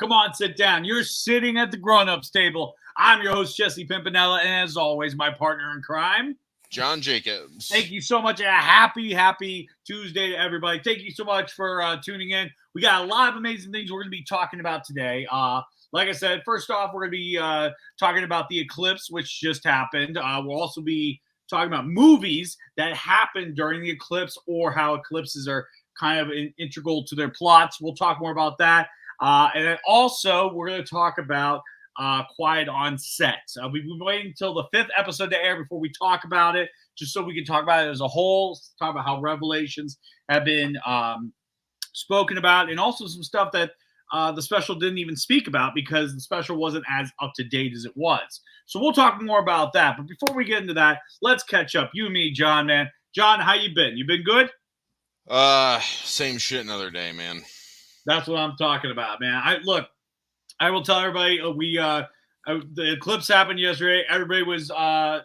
Come on, sit down. You're sitting at the grown-ups table. I'm your host, Jesse Pimpinella, and as always, my partner in crime, John Jacobs. Thank you so much, and a happy Tuesday to everybody. Thank you so much for tuning in. We got a lot of amazing things we're going to be talking about today. Like I said, first off, we're going to be talking about the eclipse, which just happened. We'll also be talking about movies that happened during the eclipse or how eclipses are kind of integral to their plots. We'll talk more about that. And then also, we're going to talk about Quiet on Set. We've been waiting until the 5th episode to air before we talk about it, just so we can talk about it as a whole, talk about how revelations have been spoken about, and also some stuff that the special didn't even speak about because the special wasn't as up to date as it was. So we'll talk more about that. But before we get into that, let's catch up. You and me, John, man. John, how you been? You been good? Same shit another day, man. That's what I'm talking about, man. I will tell everybody the eclipse happened yesterday. Everybody was I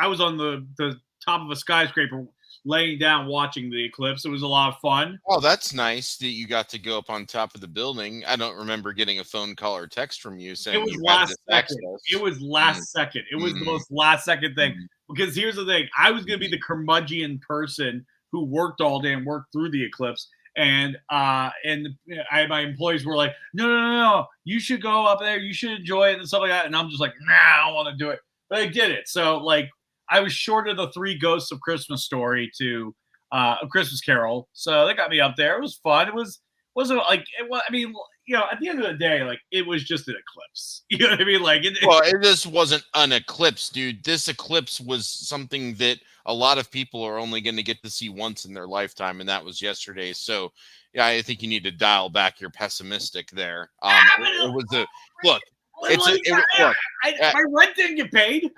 was on the top of a skyscraper laying down watching the eclipse. It was a lot of fun. Oh, that's nice that you got to go up on top of the building. I don't remember getting a phone call or text from you saying it was you last had this second. access. It was last second. It was the most last second thing. Because here's the thing. I was going to be the curmudgeon person who worked all day and worked through the eclipse. And my employees were like, no, you should go up there. You should enjoy it and stuff like that. And I'm just like, nah, I don't want to do it. But I did it. So, like, I was short of the 3 Ghosts of Christmas Story to A Christmas Carol. So that got me up there. It was fun. Wasn't like, I mean, you know, at the end of the day, like, it was just an eclipse. You know what I mean? Like, this wasn't an eclipse, dude. This eclipse was something that a lot of people are only going to get to see once in their lifetime, and that was yesterday. So, yeah, I think you need to dial back your pessimistic there. It was a look. My rent didn't get paid.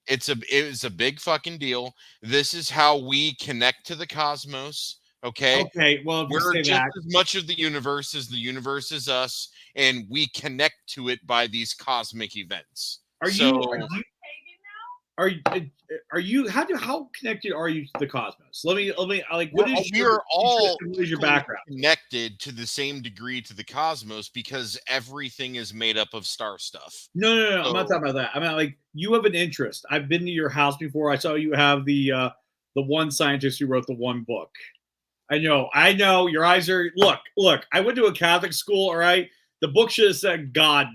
It was a big fucking deal. This is how we connect to the cosmos. Okay. Well, we're just as much of the universe as the universe is us, and we connect to it by these cosmic events. Are you how connected are you to the cosmos? Let me like what is your background? Connected to the same degree to the cosmos because everything is made up of star stuff. No. I'm not talking about that. I mean, like, you have an interest. I've been to your house before. I saw you have the one scientist who wrote the one book. I know. Your eyes are look. I went to a Catholic school. All right, the book should have said God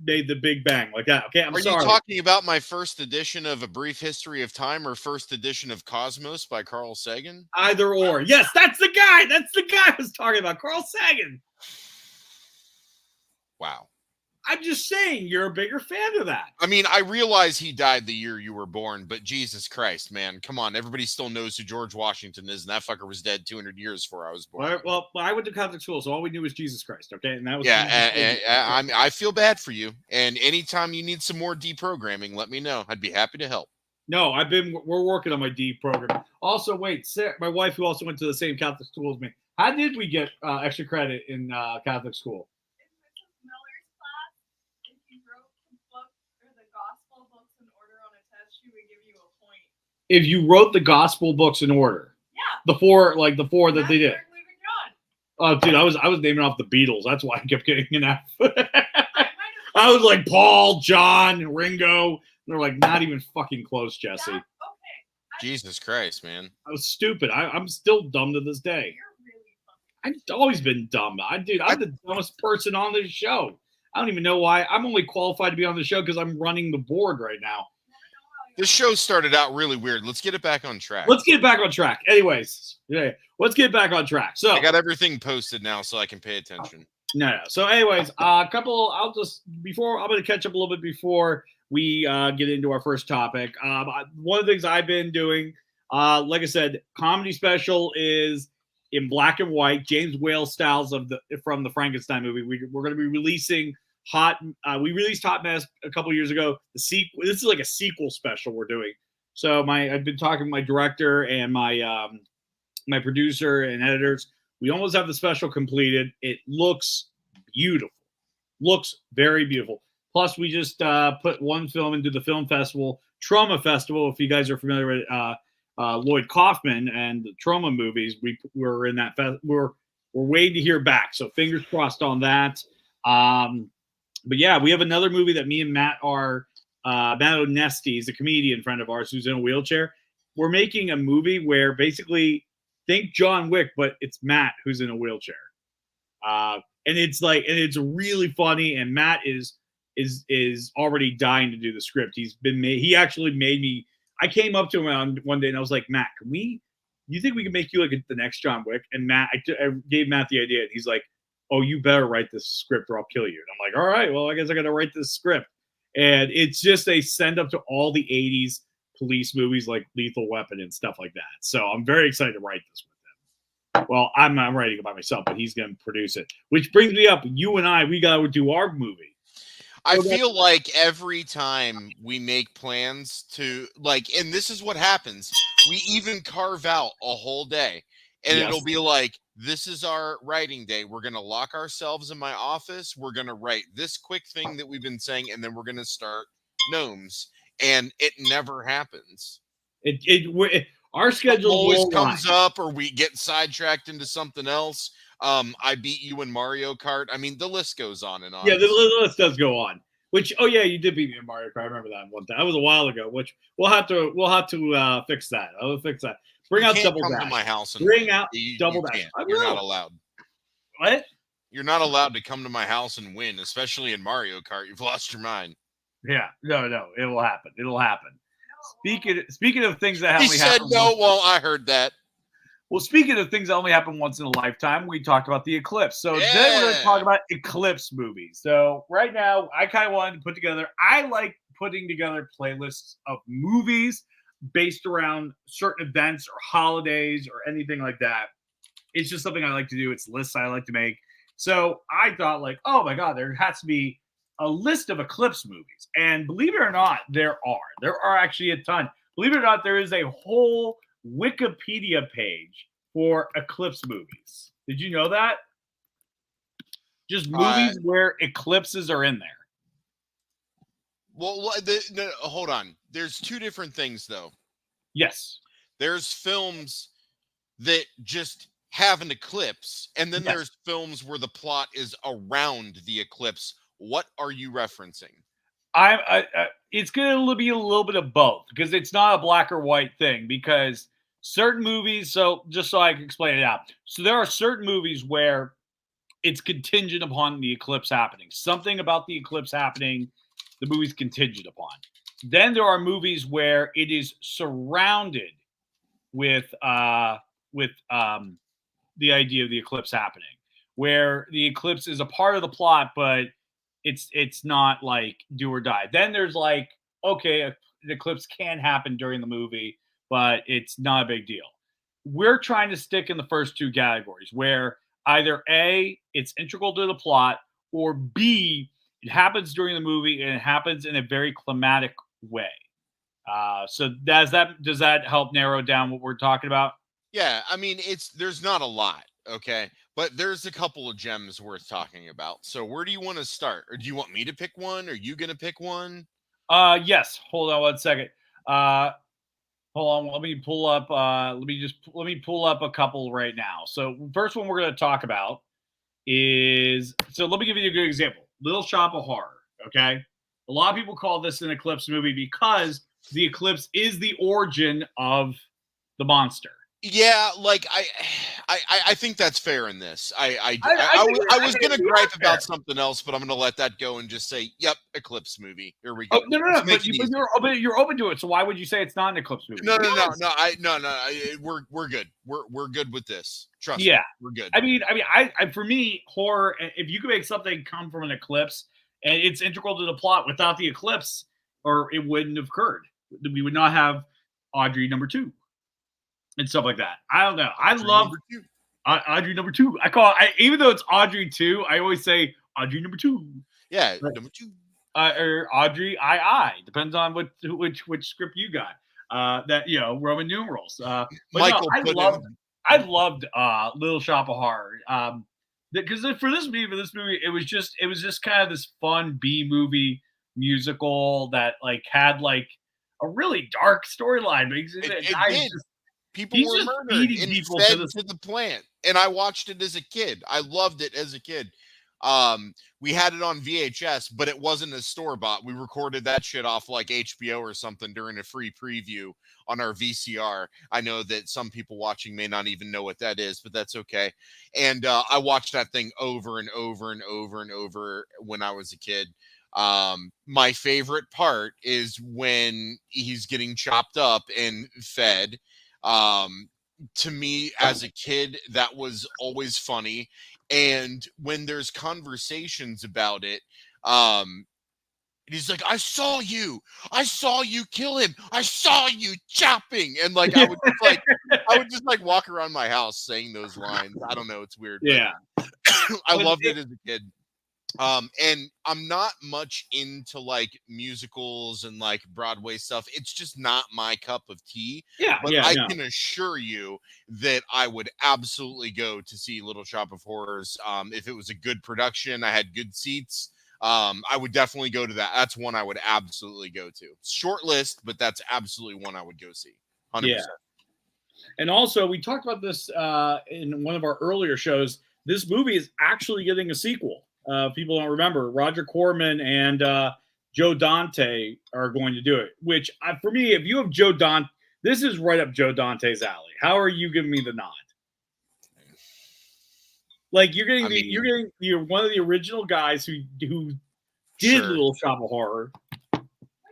made the Big Bang like that. Okay, I'm sorry. Are you talking about my first edition of A Brief History of Time or first edition of Cosmos by Carl Sagan? Either or. Yes, that's the guy. That's the guy I was talking about, Carl Sagan. Wow. I'm just saying you're a bigger fan of that. I mean, I realize he died the year you were born, but Jesus Christ, man, come on. Everybody still knows who George Washington is, and that fucker was dead 200 years before I was born. Well, I went to Catholic school, so all we knew was Jesus Christ, okay? And that was I feel bad for you, and anytime you need some more deprogramming, let me know. I'd be happy to help. No, we're working on my deprogram. Also, wait, Sarah, my wife, who also went to the same Catholic school as me, how did we get extra credit in Catholic school? If you wrote the gospel books in order. Yeah. The four that they did. Oh, dude, I was naming off the Beatles. That's why I kept getting an F. I was like Paul, John, Ringo. They're like not even fucking close, Jesse. Yeah, okay. Jesus Christ, man. I was stupid. I'm still dumb to this day. You're really I've always been dumb. I'm the dumbest person on this show. I don't even know why. I'm only qualified to be on the show because I'm running the board right now. This show started out really weird. Let's get it back on track. Anyways, yeah, let's get back on track. So I got everything posted now so I can pay attention. No. So anyways, I'm going to catch up a little bit before we get into our first topic. One of the things I've been doing, like I said, comedy special is in black and white, James Whale styles from the Frankenstein movie. We're going to be releasing we released Hot Mess a couple years ago. This is like a sequel special we're doing. So I've been talking to my director and my producer and editors. We almost have the special completed. It looks beautiful. Looks very beautiful. Plus, we just put one film into the film festival, Trauma Festival. If you guys are familiar with Lloyd Kaufman and the Trauma movies, we're in that. We're we're waiting to hear back. So fingers crossed on that. But yeah, we have another movie that me and Matt are. Matt Onesti is a comedian friend of ours who's in a wheelchair. We're making a movie where basically think John Wick, but it's Matt who's in a wheelchair. And it's really funny. And Matt is already dying to do the script. He actually made me. I came up to him one day and I was like, Matt, you think we can make you like the next John Wick? And Matt, I gave Matt the idea. And he's like, oh, you better write this script or I'll kill you. And I'm like, all right, well, I guess I got to write this script. And it's just a send up to all the 80s police movies like Lethal Weapon and stuff like that. So I'm very excited to write this with him. Well, I'm not writing it by myself, but he's going to produce it. Which brings me up, you and I, we got to do our movie. I feel like every time we make plans to and this is what happens. We even carve out a whole day and it'll be like, this is our writing day. We're going to lock ourselves in my office. We're going to write this quick thing that we've been saying. And then we're going to start gnomes. And it never happens. Our schedule always comes up or we get sidetracked into something else. I beat you in Mario Kart. I mean, the list goes on and on. Yeah, the list does go on. Which, oh yeah, you did beat me in Mario Kart. I remember that one time. That was a while ago. Which we'll have to fix that. I'll fix that. Bring out Double Dash. Come to my house and bring out Double Dash. You're not allowed. What? You're not allowed to come to my house and win, especially in Mario Kart. You've lost your mind. Yeah, no, it will happen. It'll happen. Speaking of things that only happen. He said no. Well, I heard that. Well, speaking of things that only happen once in a lifetime, we talked about the eclipse. So today we're going to talk about eclipse movies. So right now, I kind of wanted to put together. I like putting together playlists of movies based around certain events or holidays or anything like that. It's just something I like to do. It's lists I like to make. So I thought, like, oh my God, there has to be a list of eclipse movies. And believe it or not, there are actually a ton. Believe it or not, there is a whole Wikipedia page for eclipse movies. Did you know that? Just movies where eclipses are in there. Well, hold on. There's two different things, though. Yes. There's films that just have an eclipse, and then there's films where the plot is around the eclipse. What are you referencing? It's going to be a little bit of both because it's not a black or white thing because certain movies, so just so I can explain it out. So there are certain movies where it's contingent upon the eclipse happening. Something about the eclipse happening, the movie's contingent upon. Then there are movies where it is surrounded with the idea of the eclipse happening, where the eclipse is a part of the plot, but it's not like do or die. Then there's like, okay, an eclipse can happen during the movie, but it's not a big deal. We're trying to stick in the first two categories where either A, it's integral to the plot, or B, it happens during the movie and it happens in a very climatic way. So does that help narrow down what we're talking about? Yeah, I mean, there's not a lot, okay? But there's a couple of gems worth talking about. So where do you want to start? Or do you want me to pick one? Are you going to pick one? Yes. Hold on one second. Hold on. Let me pull up. Let me pull up a couple right now. So first one we're going to talk about is. So let me give you a good example. Little Shop of Horror. Okay. A lot of people call this an eclipse movie because the eclipse is the origin of the monster. Yeah, like I think that's fair in this. I was gonna gripe about something else, but I'm gonna let that go and just say, "Yep, eclipse movie." Here we go. Oh, no. But you're open to it. So why would you say it's not an eclipse movie? No. We're good. We're good with this. Trust me, we're good. I mean, for me, horror. If you could make something come from an eclipse and it's integral to the plot, without the eclipse, or it wouldn't have occurred. We would not have Audrey #2. And stuff like that. I don't know. I love Audrey #2. I call it, even though it's Audrey 2, I always say Audrey #2. Yeah, #2. Or Audrey I. Depends on which script you got. That Roman numerals. But Michael, no, I loved Little Shop of Horror. Because for this movie, it was just kind of this fun B movie musical that like had like a really dark storyline. It did. People He's were just murdered feeding and people fed to the plant. And I watched it as a kid. I loved it as a kid. We had it on VHS, but it wasn't a store-bought. We recorded that shit off like HBO or something during a free preview on our VCR. I know that some people watching may not even know what that is, but that's okay. And I watched that thing over and over and over and over when I was a kid. My favorite part is when he's getting chopped up and fed. To me as a kid, that was always funny. And when there's conversations about it, he's like, I saw you kill him, I saw you chopping. And like I would just like walk around my house saying those lines. I don't know, it's weird. Yeah. But I loved it as a kid. And I'm not much into like musicals and like Broadway stuff. It's just not my cup of tea. Yeah, But yeah, I no. can assure you that I would absolutely go to see Little Shop of Horrors. If it was a good production, I had good seats. I would definitely go to that. That's one I would absolutely go to. Short list, but that's absolutely one I would go see. 100%. Yeah. And also, we talked about this in one of our earlier shows. This movie is actually getting a sequel. People don't remember. Roger Corman and Joe Dante are going to do it. Which, for me, if you have Joe Dante, this is right up Joe Dante's alley. How are you giving me the nod? Like you're one of the original guys who did Sure. Little Shop of Horror.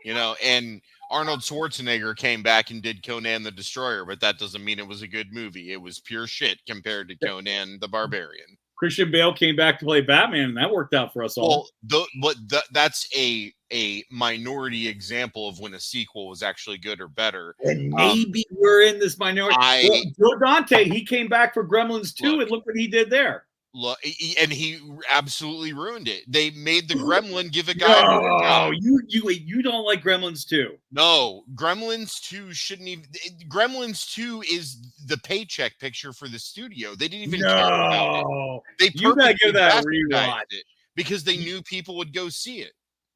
You know, and Arnold Schwarzenegger came back and did Conan the Destroyer, but that doesn't mean it was a good movie. It was pure shit compared to Conan the Barbarian. Christian Bale came back to play Batman, and that worked out for us all. Well, that's a minority example of when a sequel was actually good or better. And maybe we're in this minority. Joe Dante, he came back for Gremlins 2, and look what he did there. And he absolutely ruined it. They made the Gremlin give a guy. Oh, you don't like Gremlins 2? No, Gremlins 2 shouldn't even. Gremlins 2 is the paycheck picture for the studio. They didn't even care about it. You gotta give that a rewatch because they knew people would go see it.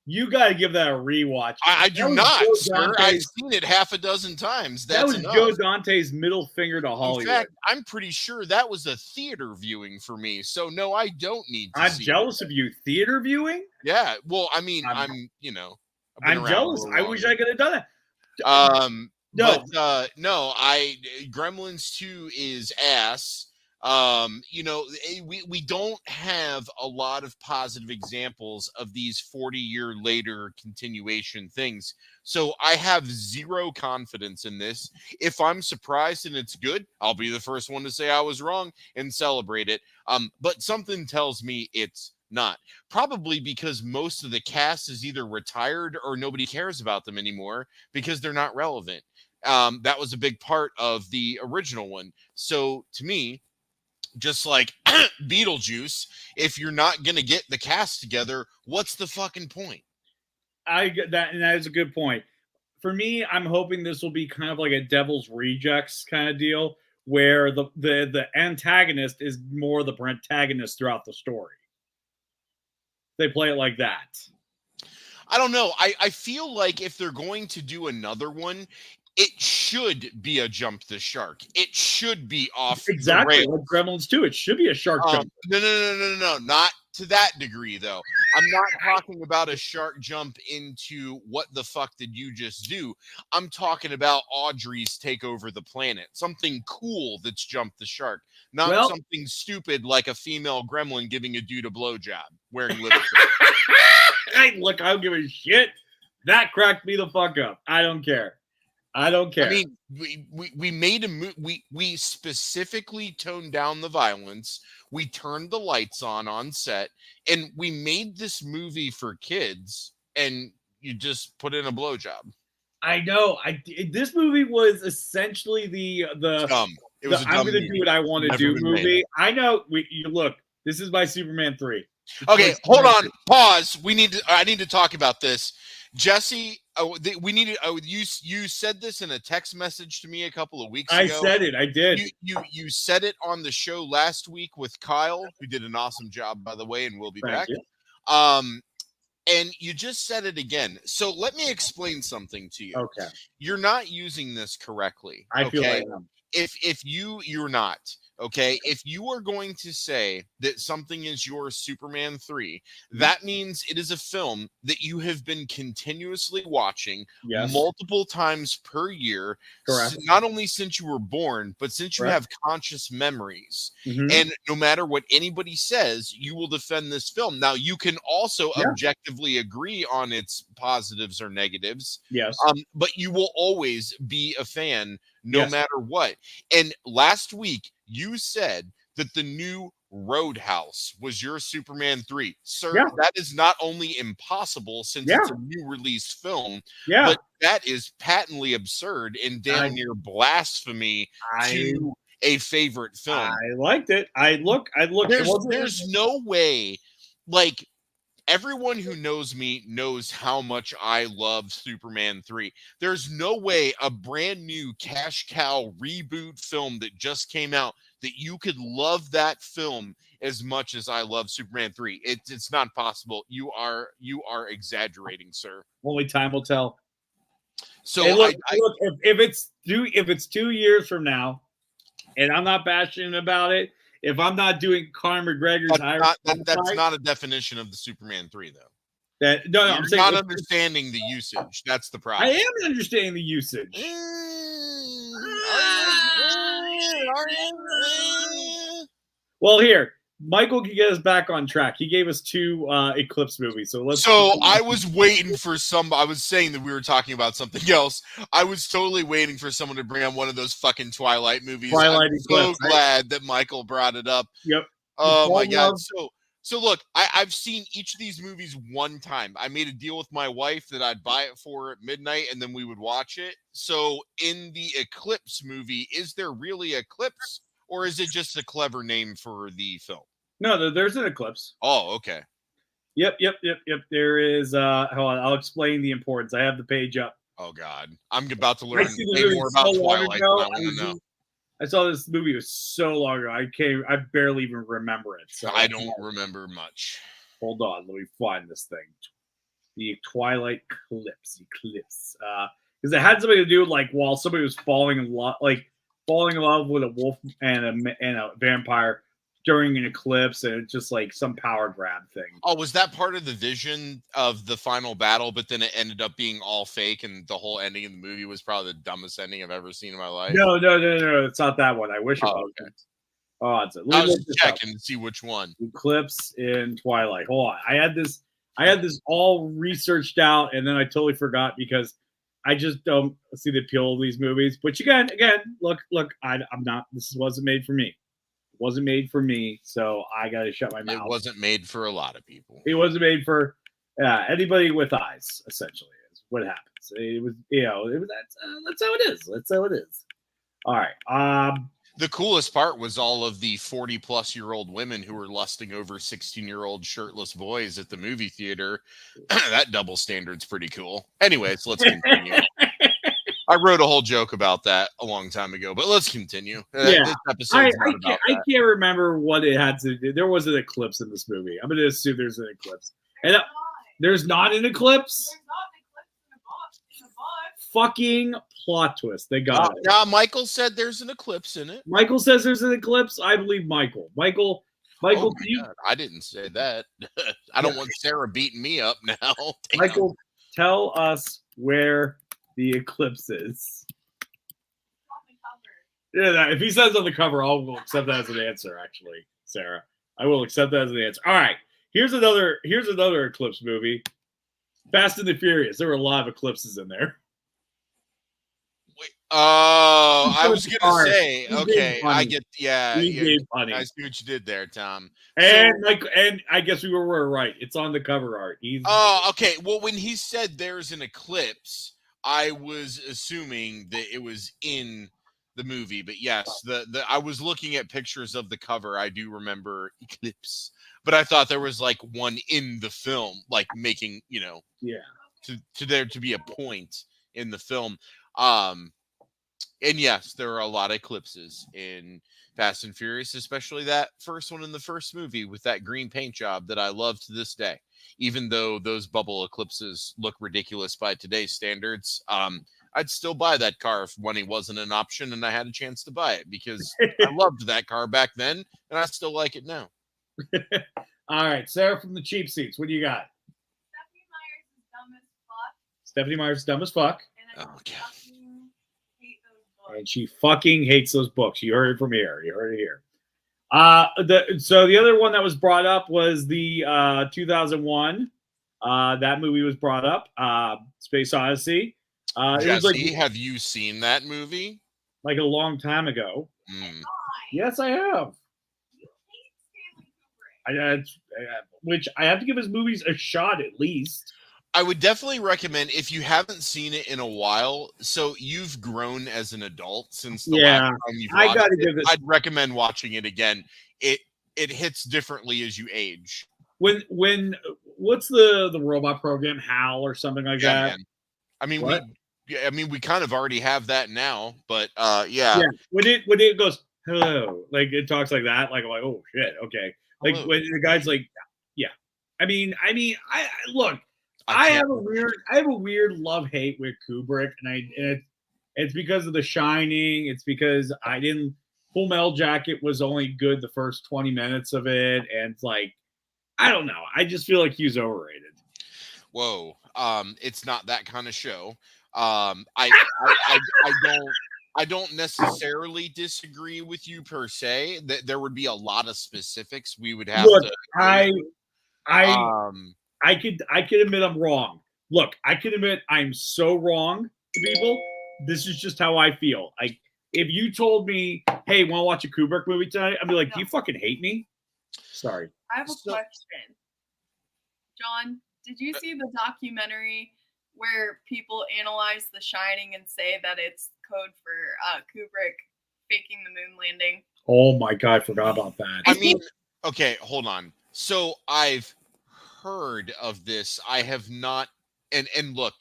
You got to give that a rewatch. I do not, sir. I've seen it half a dozen times. That was Joe Dante's middle finger to Hollywood. In fact, I'm pretty sure that was a theater viewing for me. So no, I don't need to. I'm jealous of you. Theater viewing? Yeah. Well, I mean, I'm jealous. I wish I could have done it. No, Gremlins 2 is ass. We don't have a lot of positive examples of these 40-year later continuation things. So I have zero confidence in this. If I'm surprised and it's good, I'll be the first one to say I was wrong and celebrate it. But something tells me it's not. Probably because most of the cast is either retired or nobody cares about them anymore because they're not relevant. That was a big part of the original one. So to me, just like Beetlejuice, if you're not going to get the cast together, what's the fucking point? I get that, and that is a good point. For me, I'm hoping this will be kind of like a Devil's Rejects kind of deal, where the antagonist is more the protagonist throughout the story. They play it like that. I don't know. I feel like if they're going to do another one, it should be a jump the shark. It should be off exactly the rails. like Gremlins 2. It should be a shark jump. No, not to that degree though. I'm not talking about a shark jump into what the fuck did you just do. I'm talking about Audrey's take over the planet. Something cool that's jumped the shark, not something stupid like a female gremlin giving a dude a blowjob wearing lipstick. Hey, look, I don't give a shit. That cracked me the fuck up. I don't care. I mean, we made a movie. We specifically toned down the violence. We turned the lights on set, and we made this movie for kids. And you just put in a blowjob. I know. This movie was essentially the dumb. It was I'm going to do what I want to do movie. I know. Look. This is my Superman 3. Okay, hold on. Pause. I need to talk about this. Jesse, you said this in a text message to me a couple of weeks ago. I said it. I did. You said it on the show last week with Kyle, who did an awesome job, by the way, and we'll be back. And you just said it again. So let me explain something to you. Okay. You're not using this correctly. I feel Okay. like I am. If you're not, okay, if you are going to say that something is your Superman 3, that means it is a film that you have been continuously watching Yes. multiple times per year, Correct. not only since you were born, but since you Correct. have conscious memories. Mhm. And no matter what anybody says, you will defend this film. Now, you can also Yeah. objectively agree on its positives or negatives, Yes. but you will always be a fan no Yes. matter what. And last week, you said that the new Roadhouse was your Superman 3. Sir, Yeah. that is not only impossible since Yeah. it's a new released film, Yeah. but that is patently absurd and damn near blasphemy I to a favorite film. I liked it. I look. There's no way, like, everyone who knows me knows how much I love Superman 3. There's no way a brand new cash cow reboot film that just came out that you could love that film as much as I love Superman 3. It's not possible. You are exaggerating, sir. Only time will tell. So hey, look, if it's 2 years from now, and I'm not passionate about it, if I'm not doing Conor McGregor's that's not a definition of the Superman 3, though. No, You're I'm saying not understanding the usage. That's the problem. I am understanding the usage. Well, here, Michael can get us back on track. He gave us 2 Eclipse movies, so I was waiting for I was saying that we were talking about something else. I was totally waiting for someone to bring on one of those fucking Twilight movies. I'm so glad that Michael brought it up. Yep. Oh my God. So look, I've seen each of these movies one time. I made a deal with my wife that I'd buy it for at midnight and then we would watch it. So in the Eclipse movie, is there really Eclipse or is it just a clever name for the film? No, there's an eclipse. Oh, okay. Yep. There is. Hold on, I'll explain the importance. I have the page up. Oh God, I'm about to learn way more about Twilight than I want to know. I saw this movie was so long ago. I barely even remember it. So I don't remember much. Hold on, let me find this thing. The Twilight Eclipse, because it had something to do like while somebody was falling in love with a wolf and a vampire during an eclipse, and it's just like some power grab thing. Oh, was that part of the vision of the final battle, but then it ended up being all fake, and the whole ending of the movie was probably the dumbest ending I've ever seen in my life? No, it's not that one. I wish it was. Okay. Oh, I was checking to see which one. Eclipse in Twilight. Hold on. I had this all researched out, and then I totally forgot because I just don't see the appeal of these movies. But again, look, I'm not. This wasn't made for me. Wasn't made for me, so I gotta shut my mouth. It wasn't made for a lot of people. It wasn't made for anybody with eyes. Essentially, is what happens. It was, that's how it is. That's how it is. All right. The coolest part was all of the 40-plus-year-old women who were lusting over 16-year-old shirtless boys at the movie theater. That double standard's pretty cool. Anyways, let's continue. I wrote a whole joke about that a long time ago, but let's continue. Yeah. This episode's not about that. I can't remember what it had to do. There was an eclipse in this movie. I'm going to assume there's an eclipse. And there's not an eclipse? There's not an eclipse in the book. Fucking plot twist. They got it. Yeah, Michael said there's an eclipse in it. Michael says there's an eclipse. I believe Michael. Michael, God, I didn't say that. I don't want Sarah beating me up now. Damn. Michael, tell us where the eclipse is. Yeah, if he says on the cover, I'll accept that as an answer. Actually, Sarah, I will accept that as an answer. All right, here's another eclipse movie. Fast and the Furious. There were a lot of eclipses in there. Wait, I was gonna say, okay, I get, I see what you did there, Tom. And and I guess we were right. It's on the cover art. Okay. Well, when he said there's an eclipse, I was assuming that it was in the movie, but yes, I was looking at pictures of the cover. I do remember eclipse, but I thought there was like one in the film, like making, to there to be a point in the film. And yes, there are a lot of eclipses in Fast and Furious, especially that first one in the first movie with that green paint job that I love to this day. Even though those bubble eclipses look ridiculous by today's standards, I'd still buy that car if money wasn't an option and I had a chance to buy it because I loved that car back then and I still like it now. All right, Sarah from the cheap seats. What do you got? Stephanie Myers is dumb as fuck. Stephanie Myers is dumb as fuck, And I Oh, God. fucking hate those books. and she fucking hates those books. You heard it from here. You heard it here. So the other one that was brought up was the 2001. That movie was brought up. Space Odyssey. It was Jesse, have you seen that movie? like a long time ago. Mm. Yes, I have. You hate Stanley Kubrick. Which I have to give his movies a shot at least. I would definitely recommend if you haven't seen it in a while. So you've grown as an adult since the last time you've I watched gotta it. give it. I'd recommend watching it again. It hits differently as you age. When what's the robot program, HAL or something like that? Man. I mean, What? we kind of already have that now, but yeah. When it goes hello, like it talks like that, like I'm like, oh shit, okay. Like Hello. when the guy's like, yeah. I mean, I look. I have a weird love hate with Kubrick, and it's because of The Shining. It's because Full Metal Jacket was only good the first 20 minutes of it, and it's like, I don't know. I just feel like he's overrated. Whoa. It's not that kind of show. I don't necessarily disagree with you per se. That there would be a lot of specifics we would have Look, to. I could admit I'm wrong. Look, I can admit I'm so wrong to people. This is just how I feel. Like if you told me, "Hey, want to watch a Kubrick movie tonight?" I'd be like, "Do you fucking hate me?" Sorry. I have a question. John, did you see the documentary where people analyze The Shining and say that it's code for Kubrick faking the moon landing? Oh my god, I forgot about that. I mean, okay, hold on. So I've heard of this. I have not. And look,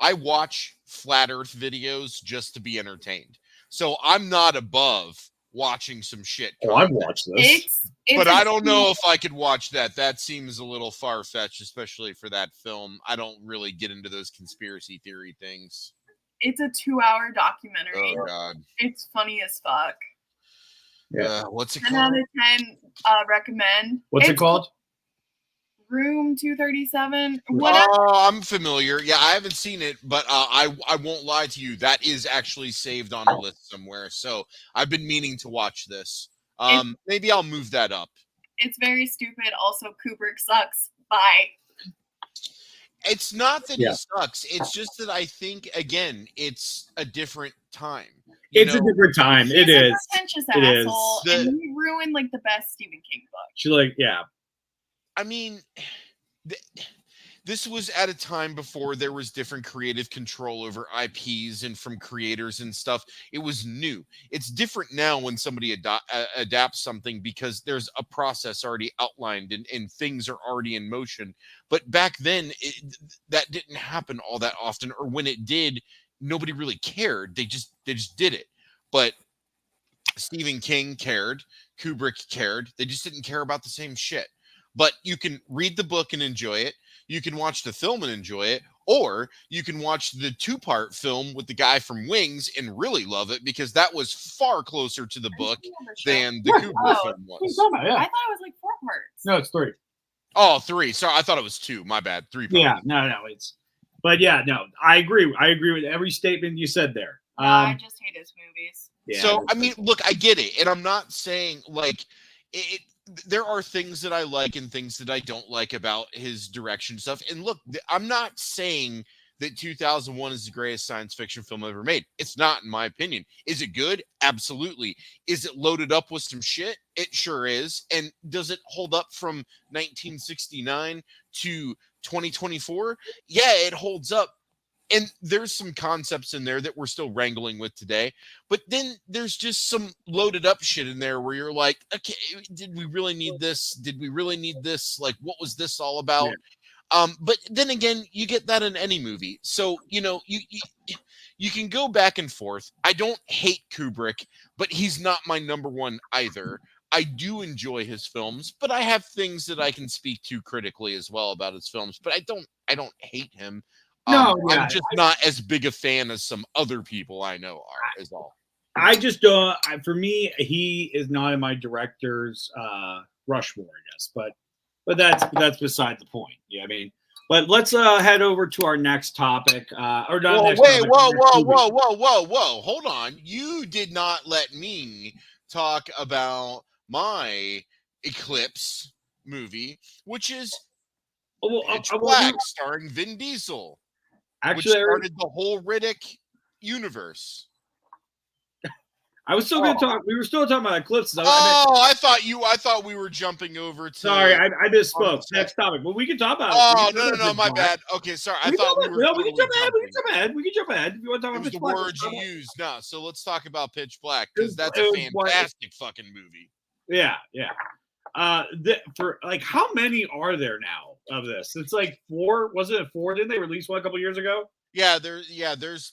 I watch flat Earth videos just to be entertained. So I'm not above watching some shit. Oh, I've watched this. But I don't know if I could watch that. That seems a little far-fetched, especially for that film. I don't really get into those conspiracy theory things. It's a 2-hour documentary. Oh, God. It's funny as fuck. Yeah. What's it 10 called? out of 10 recommend. What's it called? Room 237. Oh, I'm familiar. Yeah, I haven't seen it, but I won't lie to you. That is actually saved on a list somewhere. So I've been meaning to watch this. Maybe I'll move that up. It's very stupid. Also, Kubrick sucks. Bye. It's not that he sucks. It's just that I think, again, it's a different time. It's a different time. He's It a is. pretentious It asshole, is. and he ruined like the best Stephen King book. She's like, yeah. I mean, this was at a time before there was different creative control over IPs and from creators and stuff. It was new. It's different now when somebody adapts something because there's a process already outlined and things are already in motion. But back then, that didn't happen all that often, or when it did, nobody really cared. They just did it. But Stephen King cared. Kubrick cared. They just didn't care about the same shit. But you can read the book and enjoy it. You can watch the film and enjoy it. Or you can watch the 2-part film with the guy from Wings and really love it because that was far closer to the book than the Kubrick film was. I thought it was like 4 parts. No, it's 3. Oh, 3. Sorry, I thought it was 2. My bad. 3 parts. Yeah, no, it's. But yeah, no, I agree. I agree with every statement you said there. I just hate his movies. Yeah, so, I mean, look, I get it. And I'm not saying, like, there are things that I like and things that I don't like about his direction stuff. And look, I'm not saying that 2001 is the greatest science fiction film ever made. It's not, in my opinion. Is it good? Absolutely. Is it loaded up with some shit? It sure is. And does it hold up from 1969 to 2024? Yeah, it holds up. And there's some concepts in there that we're still wrangling with today. But then there's just some loaded up shit in there where you're like, okay, did we really need this? Did we really need this? Like, what was this all about? Yeah. But then again, you get that in any movie. So, you you can go back and forth. I don't hate Kubrick, but he's not my number one either. I do enjoy his films, but I have things that I can speak to critically as well about his films. But I don't hate him. No, yeah, I'm just not as big a fan as some other people I know are. Is all. I just don't. For me, he is not in my director's Rushmore, I guess. But that's beside the point. Yeah, I mean. But let's head over to our next topic. Or not next topic, Whoa. Hold on. You did not let me talk about my Eclipse movie, which is Pitch Black, starring Vin Diesel, which started the whole Riddick universe. I was still going to talk. We were still talking about Eclipse. I thought we were jumping over to. Sorry, I misspoke. Next topic, but we can talk about. Oh no, my bad. Okay, sorry. I thought we were. No, we can jump ahead. We can jump ahead. We can jump ahead. If you want to talk about the words you used. No, so let's talk about Pitch Black because that's a fantastic fucking movie. Yeah. For like, how many are there now of this? It's like 4. Wasn't it 4? Didn't they release one a couple years ago? Yeah, there's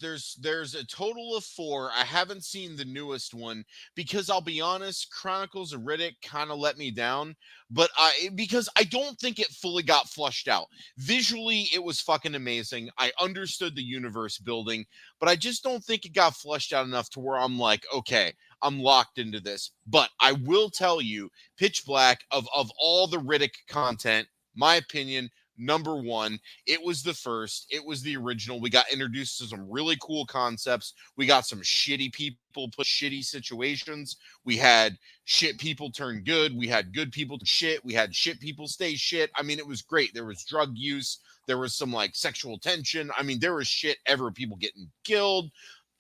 a total of 4. I haven't seen the newest one because I'll be honest, Chronicles of Riddick kind of let me down, but because I don't think it fully got flushed out. Visually, it was fucking amazing. I understood the universe building, but I just don't think it got flushed out enough to where I'm like, okay, I'm locked into this. But I will tell you, Pitch Black, of all the Riddick content, my opinion, number 1. It was the first. It was the original. We got introduced to some really cool concepts. We got some shitty people put shitty situations. We had shit people turn good. We had good people to shit. We had shit people stay shit. I mean, it was great. There was drug use. There was some like sexual tension. I mean, there was shit ever. People getting killed,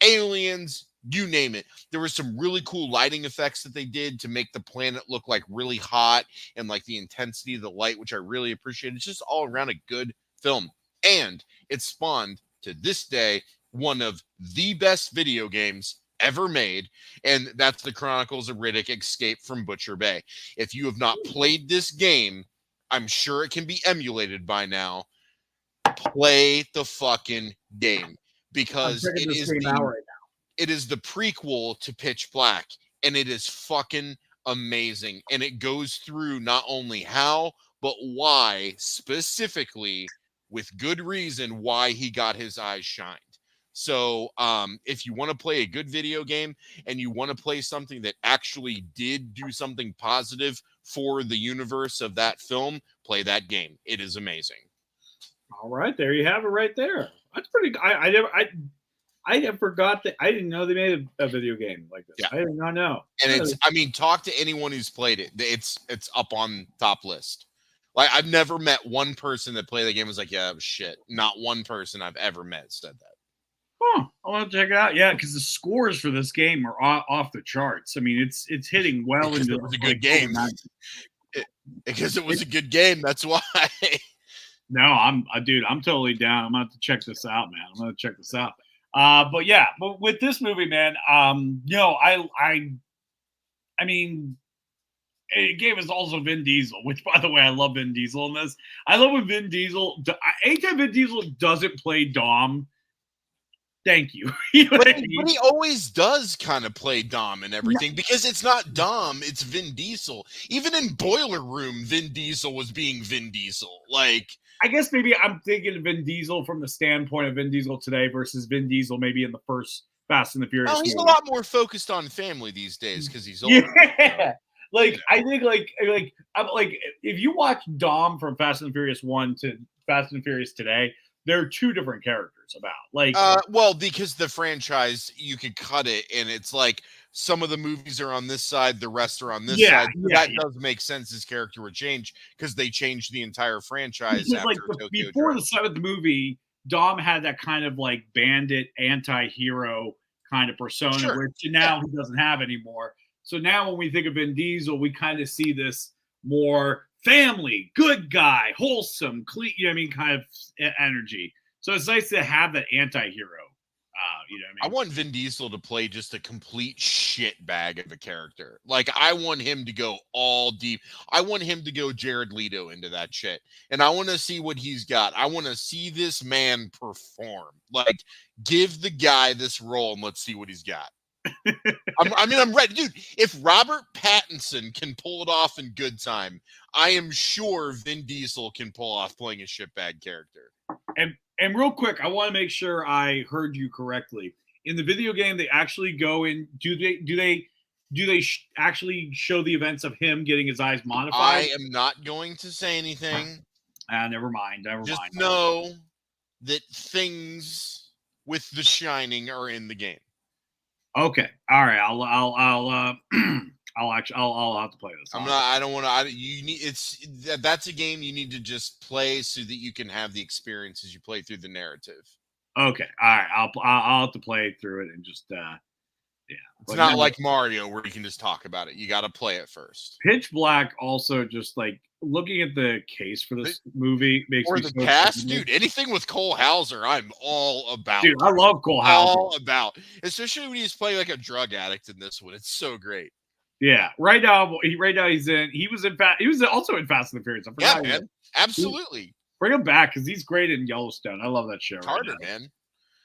aliens, you name it. There was some really cool lighting effects that they did to make the planet look like really hot and like the intensity of the light, which I really appreciate. It's just all around a good film. And it spawned, to this day, one of the best video games ever made, and that's the Chronicles of Riddick: Escape from Butcher Bay. If you have not played this game, I'm sure it can be emulated by now. Play the fucking game because it is the prequel to Pitch Black, and it is fucking amazing. And it goes through not only how, but why, specifically, with good reason, why he got his eyes shined. So if you want to play a good video game and you want to play something that actually did do something positive for the universe of that film, play that game. It is amazing. All right, there you have it right there. That's pretty good. I forgot that. I didn't know they made a video game like this. Yeah. I did not know. And talk to anyone who's played it. It's up on top list. Like, I've never met one person that played the game and was like, yeah, that was shit. Not one person I've ever met said that. Huh. I want to check it out. Yeah, because the scores for this game are off the charts. I mean, it's hitting well into. It was a good game. Because it was a good game. That's why. No, I'm totally down. I'm gonna have to check this out, man. I'm gonna check this out. But with this movie, man, I mean, it gave us also Vin Diesel, which, by the way, I love Vin Diesel in this. I love when Vin Diesel, anytime Vin Diesel doesn't play Dom, thank you. But he always does kind of play Dom and everything, because it's not Dom, it's Vin Diesel. Even in Boiler Room, Vin Diesel was being Vin Diesel. Like, I guess maybe I'm thinking of Vin Diesel from the standpoint of Vin Diesel today versus Vin Diesel maybe in the first Fast and the Furious. Oh, he's movie. A lot more focused on family these days because he's older. Yeah. I think if you watch Dom from Fast and the Furious 1 to Fast and the Furious today, there are two different characters because the franchise, you could cut it and it's like some of the movies are on this side, the rest are on this side. That does make sense. His character would change because they changed the entire franchise before the 7th movie. Dom had that kind of like bandit anti-hero kind of persona, which now he doesn't have anymore. So now when we think of Vin Diesel, we kind of see this more family, good guy, wholesome, clean, kind of energy. So it's nice to have that anti-hero You know what I I mean? want Vin Diesel to play just a complete shit bag of a character. Like, I want him to go all deep. I want him to go Jared Leto into that shit. And I want to see what he's got. I want to see this man perform. Like, give the guy this role and let's see what he's got. I'm ready. Dude, if Robert Pattinson can pull it off in Good Time, I am sure Vin Diesel can pull off playing a shitbag character. And real quick, I want to make sure I heard you correctly. In the video game, they actually go in. Do they actually show the events of him getting his eyes modified? I am not going to say anything. Never mind. Just know that things with The Shining are in the game. Okay. All right. I'll have to play this. I don't want to. You need. That's a game you need to just play so that you can have the experience as you play through the narrative. Okay. All right. I'll have to play through it and just yeah. It's not like Mario where you can just talk about it. You got to play it first. Pitch Black also just like looking at the case for this movie makes me the cast, dude. Anything with Cole Hauser, I'm all about. Dude, I love Cole Hauser. All about, especially when he's playing like a drug addict in this one. It's so great. Yeah, right now he's in. He was also in Fast and the Furious. Yeah, man, absolutely. Bring him back because he's great in Yellowstone. I love that show. Harder, man.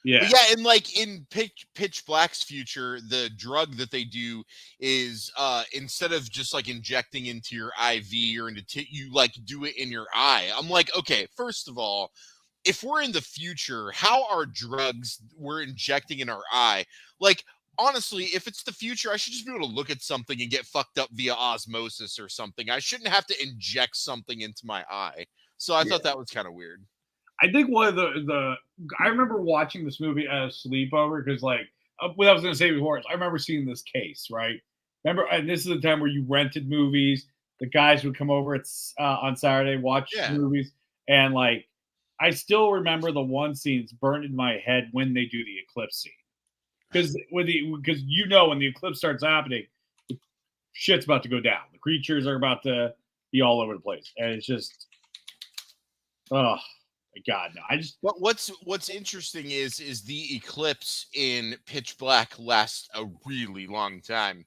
Yeah, but yeah, and like in Pitch Black's future, the drug that they do is instead of just like injecting into your IV or into you like do it in your eye. I'm like, okay, first of all, if we're in the future, how are drugs we're injecting in our eye? Like, honestly, if it's the future, I should just be able to look at something and get fucked up via osmosis or something. I shouldn't have to inject something into my eye. So I thought that was kind of weird. I think one of I remember watching this movie at a sleepover because like what I was going to say before is I remember seeing this case, right? Remember, and this is the time where you rented movies. The guys would come over on Saturday, watch movies, and like I still remember the one scene's burned in my head when they do the eclipse scene. Because when the eclipse starts happening, shit's about to go down. The creatures are about to be all over the place, and it's just, oh my god, no! But what's interesting is the eclipse in Pitch Black lasts a really long time.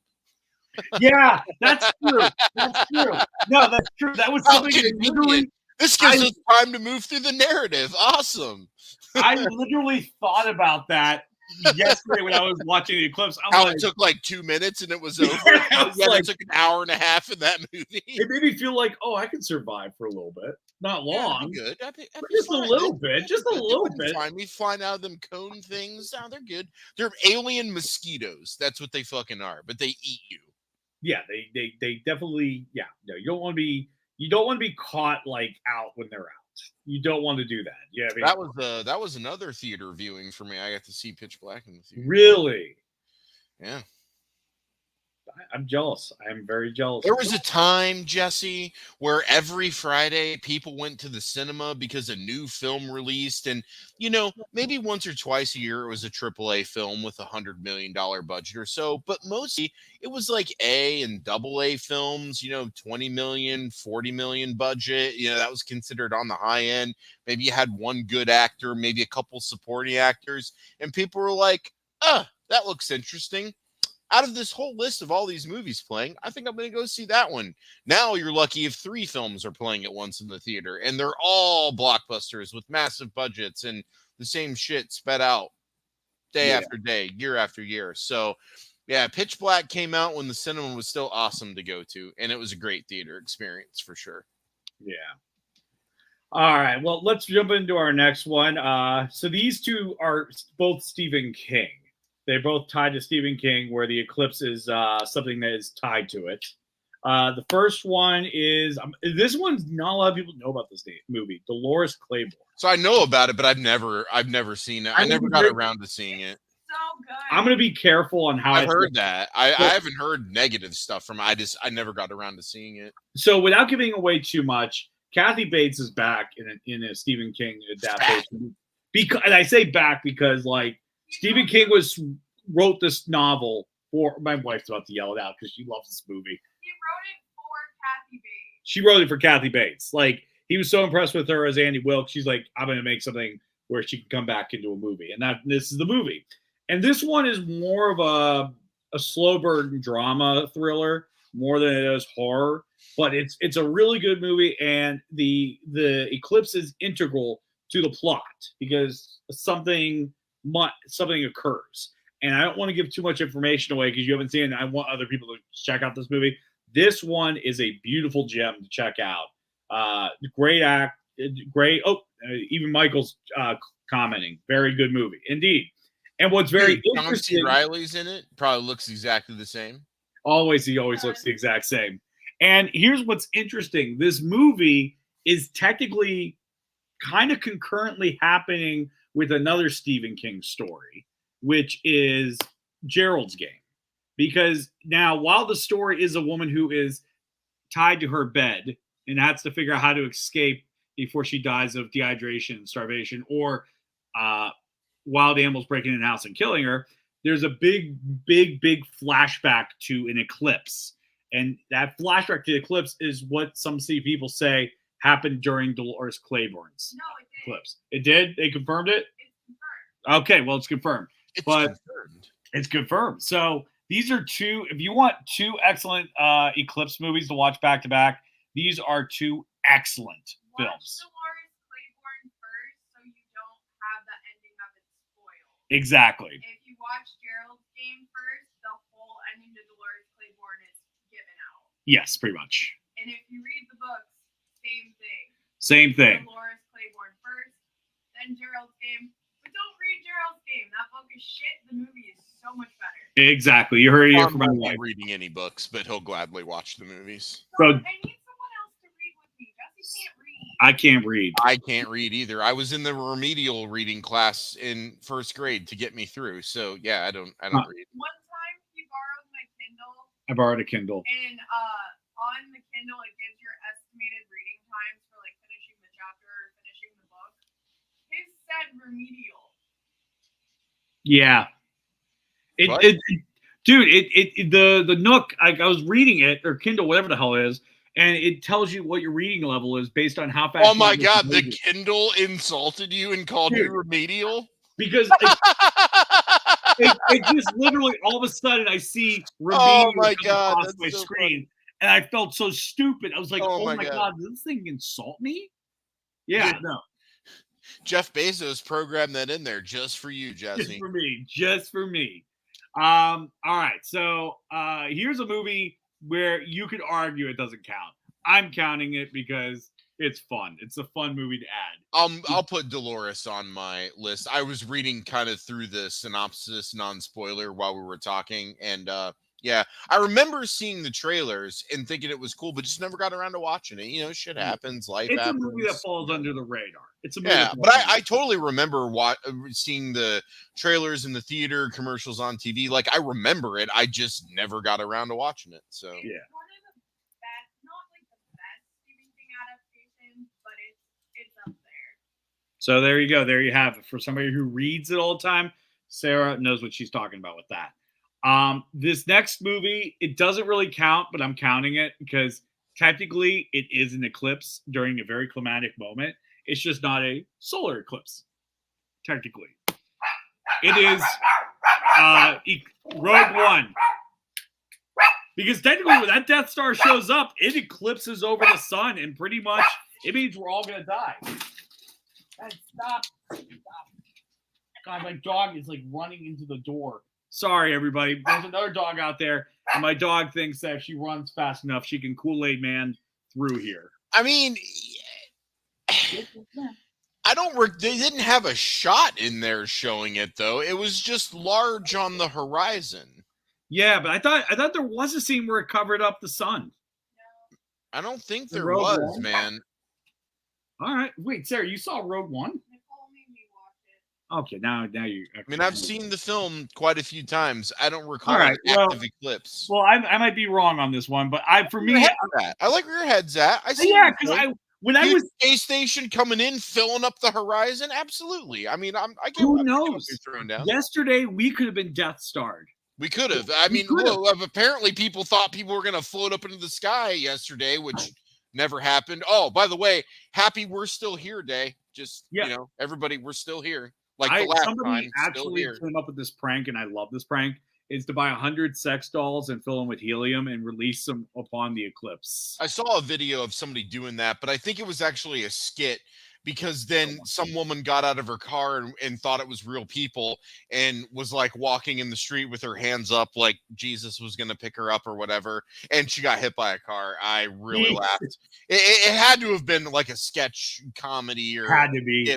Yeah, that's true. That's true. No, that's true. That was something literally. This gives us time to move through the narrative. Awesome. I literally thought about that yesterday when I was watching the eclipse. It took like 2 minutes and it was over. It took an hour and a half in that movie. It made me feel like, I can survive for a little bit. Not long. Yeah, good. Just a little bit. Just a little bit. Fine. We find out them cone things. Oh, they're good. They're alien mosquitoes. That's what they fucking are. But they eat you. Yeah, they definitely. Yeah, no, you don't want to be caught like out when they're out. You don't want to do that. Yeah, that was another theater viewing for me. I got to see Pitch Black in the theater. Really? Yeah. I'm jealous. I'm very jealous. There was a time, Jesse, where every Friday people went to the cinema because a new film released. And, maybe once or twice a year it was a AAA film with $100 million budget or so. But mostly it was like A and AA films, 20 million, 40 million budget. That was considered on the high end. Maybe you had one good actor, maybe a couple supporting actors. And people were like, that looks interesting. Out of this whole list of all these movies playing, I think I'm going to go see that one. Now you're lucky if 3 films are playing at once in the theater, and they're all blockbusters with massive budgets and the same shit sped out day after day, year after year. So, yeah, Pitch Black came out when the cinema was still awesome to go to, and it was a great theater experience for sure. Yeah. All right, well, let's jump into our next one. So these two are both Stephen King. They're both tied to Stephen King, where the eclipse is something that is tied to it. The first one is this one's not a lot of people know about this movie, Dolores Claiborne. So I know about it, but I've never seen it. I never got around to seeing it. So good. I'm gonna be careful on how I've heard that. I haven't heard negative stuff from it. I never got around to seeing it. So without giving away too much, Kathy Bates is back in a Stephen King adaptation. And I say back because like. Stephen King wrote this novel for my wife's about to yell it out because she loves this movie. He wrote it for Kathy Bates. She wrote it for Kathy Bates. Like he was so impressed with her as Annie Wilkes. She's like, I'm going to make something where she can come back into a movie, and this is the movie. And this one is more of a slow burn drama thriller more than it is horror. But it's a really good movie, and the eclipse is integral to the plot because something occurs. And I don't want to give too much information away because you haven't seen it. I want other people to check out this movie. This one is a beautiful gem to check out. Great act, great. Oh, even Michael's commenting. Very good movie indeed. And what's very John C. interesting, Riley's in it. Probably looks exactly the same. he always looks the exact same. And here's what's interesting: this movie is technically kind of concurrently happening with another Stephen King story, which is Gerald's Game. Because now, while the story is a woman who is tied to her bed and has to figure out how to escape before she dies of dehydration and starvation, or wild animals breaking in the house and killing her, there's a big flashback to an eclipse. And that flashback to the eclipse is what some people say happened during Dolores Claiborne's eclipse. It did? They confirmed it? It's confirmed. Okay, well, it's confirmed. It's confirmed. So these are two, if you want two excellent eclipse movies to watch back to back, these are two excellent films. Watch Dolores Claiborne first so you don't have the ending of it spoiled. Exactly. If you watch Gerald's Game first, the whole ending to Dolores Claiborne is given out. Yes, pretty much. And if you read the books, same thing. Same thing. Dolores Claiborne first, then Gerald's Game. But don't read Gerald's Game. That book is shit. The movie is so much better. Exactly. You heard it here from my I'm wife. not reading any books, but he'll gladly watch the movies. So I need someone else to read with me. Jesse can't read. I can't read. I can't read either. I was in the remedial reading class in first grade to get me through. So yeah, I don't read. One time he borrowed my Kindle, I borrowed a Kindle. and on the Kindle it gives your estimated reading times for like finishing the chapter or finishing the book. His said remedial. Yeah. What? Dude, the Nook, I was reading it, or Kindle, whatever the hell it is, and it tells you what your reading level is based on how fast. Oh my you god, read the it. Kindle insulted you and called you remedial? Because it just literally all of a sudden I see Oh remedial my come God, across that's my so screen, and I felt so stupid. I was like, Oh "Oh my my God. god, does this thing insult me?" Yeah, Dude, no, Jeff Bezos programmed that in there just for you, just Jesse. for me, just for me. All right, so here's a movie where you could argue it doesn't count. I'm counting it because it's fun. It's a fun movie to add. I'll put Dolores on my list. I was reading kind of through the synopsis, non-spoiler, while we were talking, and yeah, I remember seeing the trailers and thinking it was cool, but just never got around to watching it. You know, shit happens, life It's happens. a movie that falls under the radar. It's a movie. Yeah, that but falls I under- totally remember seeing the trailers in the theater, commercials on TV. Like I remember it, I just never got around to watching it. So It's one of the best, not like the best Stephen King adaptations, but it's up there. So there you go. There you have it. For somebody who reads it all the time, Sarah knows what she's talking about with that. This next movie, it doesn't really count, but I'm counting it because technically it is an eclipse during a very climatic moment. It's just not a solar eclipse, technically. It is Rogue One. Because technically when that Death Star shows up, it eclipses over the sun, and pretty much it means we're all going to die. Stop. God, my dog is like running into the door. Sorry, everybody. There's another dog out there, and my dog thinks that if she runs fast enough, she can Kool-Aid Man through here. I mean, they didn't have a shot in there showing it though. It was just large on the horizon. Yeah, but I thought there was a scene where it covered up the sun. I don't think The there Rogue was, One? man. All right. Wait, Sarah, you saw Rogue One? Nicole made me watch it. Okay, now you. Okay. I mean, I've seen the film quite a few times. I don't recall All right, an well- active eclipse. Well, I might be wrong on this one, but for Where your me, head's at? I like where your head's at. I see. yeah, because when I was space station coming in, filling up the horizon. Absolutely. I mean, I get Who what knows? you're throwing down. yesterday, we could have been Death Starred. We could have. I mean, could've. well, apparently people thought people were going to float up into the sky yesterday, which never happened. Oh, by the way, happy we're still here day. Just, Yeah. you know, everybody, we're still here. Like the last Somebody time, still actually here. came up with this prank, and I love this prank. Is to buy 100 sex dolls and fill them with helium and release them upon the eclipse. I saw a video of somebody doing that, but I think it was actually a skit because then some woman got out of her car and thought it was real people and was like walking in the street with her hands up like Jesus was going to pick her up or whatever. And she got hit by a car. I really laughed. It had to have been like a sketch comedy or Had to be.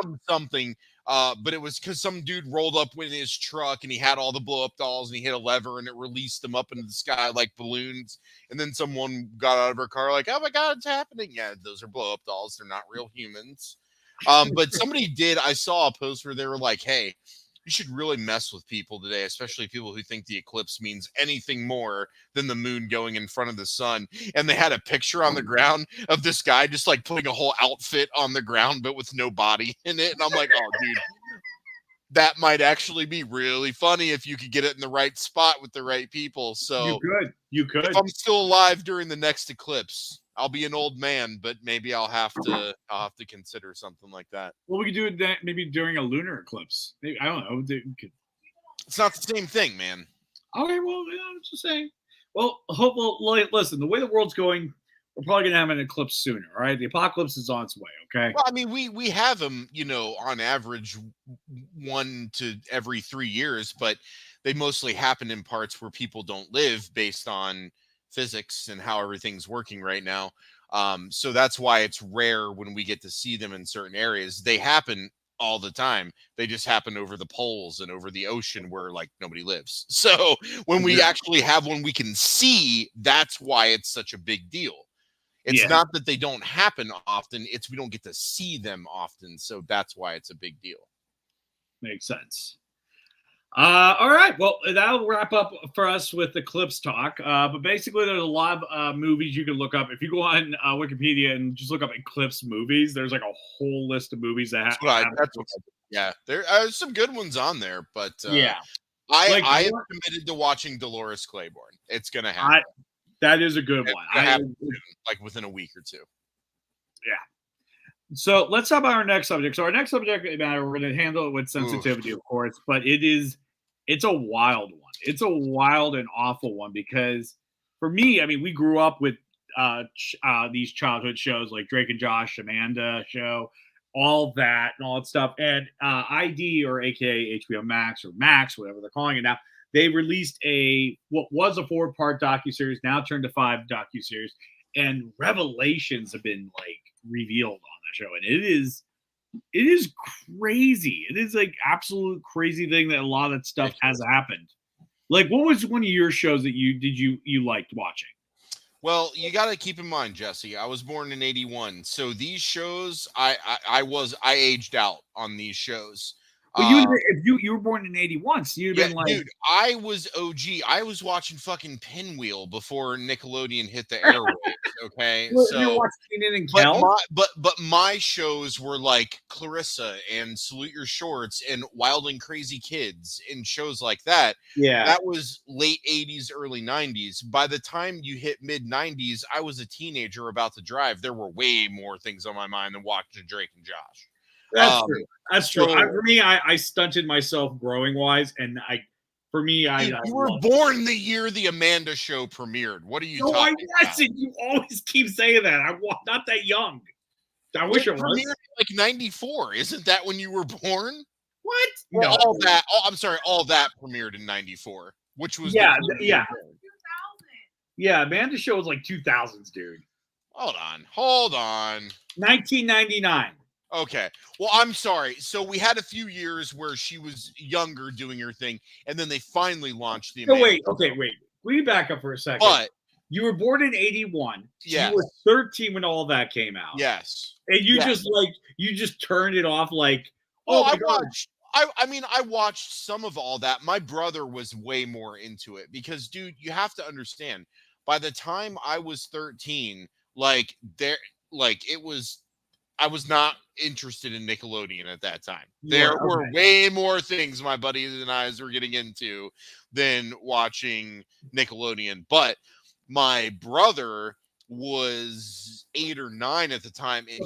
from something. But it was because some dude rolled up with his truck and he had all the blow up dolls and he hit a lever and it released them up into the sky like balloons. And then someone got out of her car like, oh my God, it's happening. Yeah, those are blow up dolls. They're not real humans. But somebody did. I saw a post where they were like, hey, you should really mess with people today, especially people who think the eclipse means anything more than the moon going in front of the sun. And they had a picture on the ground of this guy just like putting a whole outfit on the ground, but with no body in it. And I'm like, oh, dude, that might actually be really funny if you could get it in the right spot with the right people. So you could. If I'm still alive during the next eclipse, I'll be an old man, but maybe I'll have to consider something like that. Well, we could do it maybe during a lunar eclipse. Maybe, I don't know. It's not the same thing, man. Okay, well, I'm just saying. Well, listen, the way the world's going, we're probably going to have an eclipse sooner, all right? The apocalypse is on its way, okay? Well, I mean, we have them, on average 1 to every 3 years, but they mostly happen in parts where people don't live based on physics and how everything's working right now. So that's why it's rare when we get to see them in certain areas. They happen all the time. They just happen over the poles and over the ocean where like nobody lives. So when we actually have one we can see, that's why it's such a big deal. It's not that they don't happen often, it's we don't get to see them often. So that's why it's a big deal. Makes sense. All right. Well, that'll wrap up for us with Eclipse talk. But basically, there's a lot of movies you can look up. If you go on Wikipedia and just look up Eclipse movies, there's like a whole list of movies that yeah, there are some good ones on there. But I am committed to watching Dolores Claiborne. It's going to happen. That is a good one. Like within a week or two. Yeah. So let's talk about our next subject. So our next subject matter, we're going to handle it with sensitivity, of course, but it's a wild one. It's a wild and awful one because for me, I mean, we grew up with these childhood shows like Drake and Josh, Amanda show, all that and all that stuff. And ID or AKA HBO Max or Max, whatever they're calling it now, they released what was a 4-part docuseries, now turned to 5 docuseries, and revelations have been like revealed on the show, and it is crazy. It is like absolute crazy thing that a lot of stuff has happened. Like, what was one of your shows that you liked watching? Well, you got to keep in mind, Jesse, I was born in 81. So these shows, I aged out on these shows. But you were born in 81, so you'd been like, dude, I was OG. I was watching fucking Pinwheel before Nickelodeon hit the airwaves. Okay, so you watched Keenan and Kel? But my shows were like Clarissa and Salute Your Shorts and Wild and Crazy Kids and shows like that. Yeah, that was late 80s, early 90s. By the time you hit mid 90s, I was a teenager about to drive. There were way more things on my mind than watching Drake and Josh. That's true. That's true. For me, I stunted myself growing wise, and you were born the year the Amanda Show premiered. What are you talking about? You always keep saying that. I'm not that young. I wish it was like 94. Isn't that when you were born? What? Well, no. All that premiered in 94, which was yeah. Amanda Show was like 2000s, dude. Hold on. 1999. Okay. Well, I'm sorry. So we had a few years where she was younger doing her thing, and then they finally launched the. Wait. We back up for a second. But you were born in 81. Yeah. You were 13 when all that came out. Yes. And you just turned it off like, I watched some of all that. My brother was way more into it because, dude, you have to understand, by the time I was 13, I was not interested in Nickelodeon at that time. There were way more things my buddies and I were getting into than watching Nickelodeon. But my brother was 8 or 9 at the time, and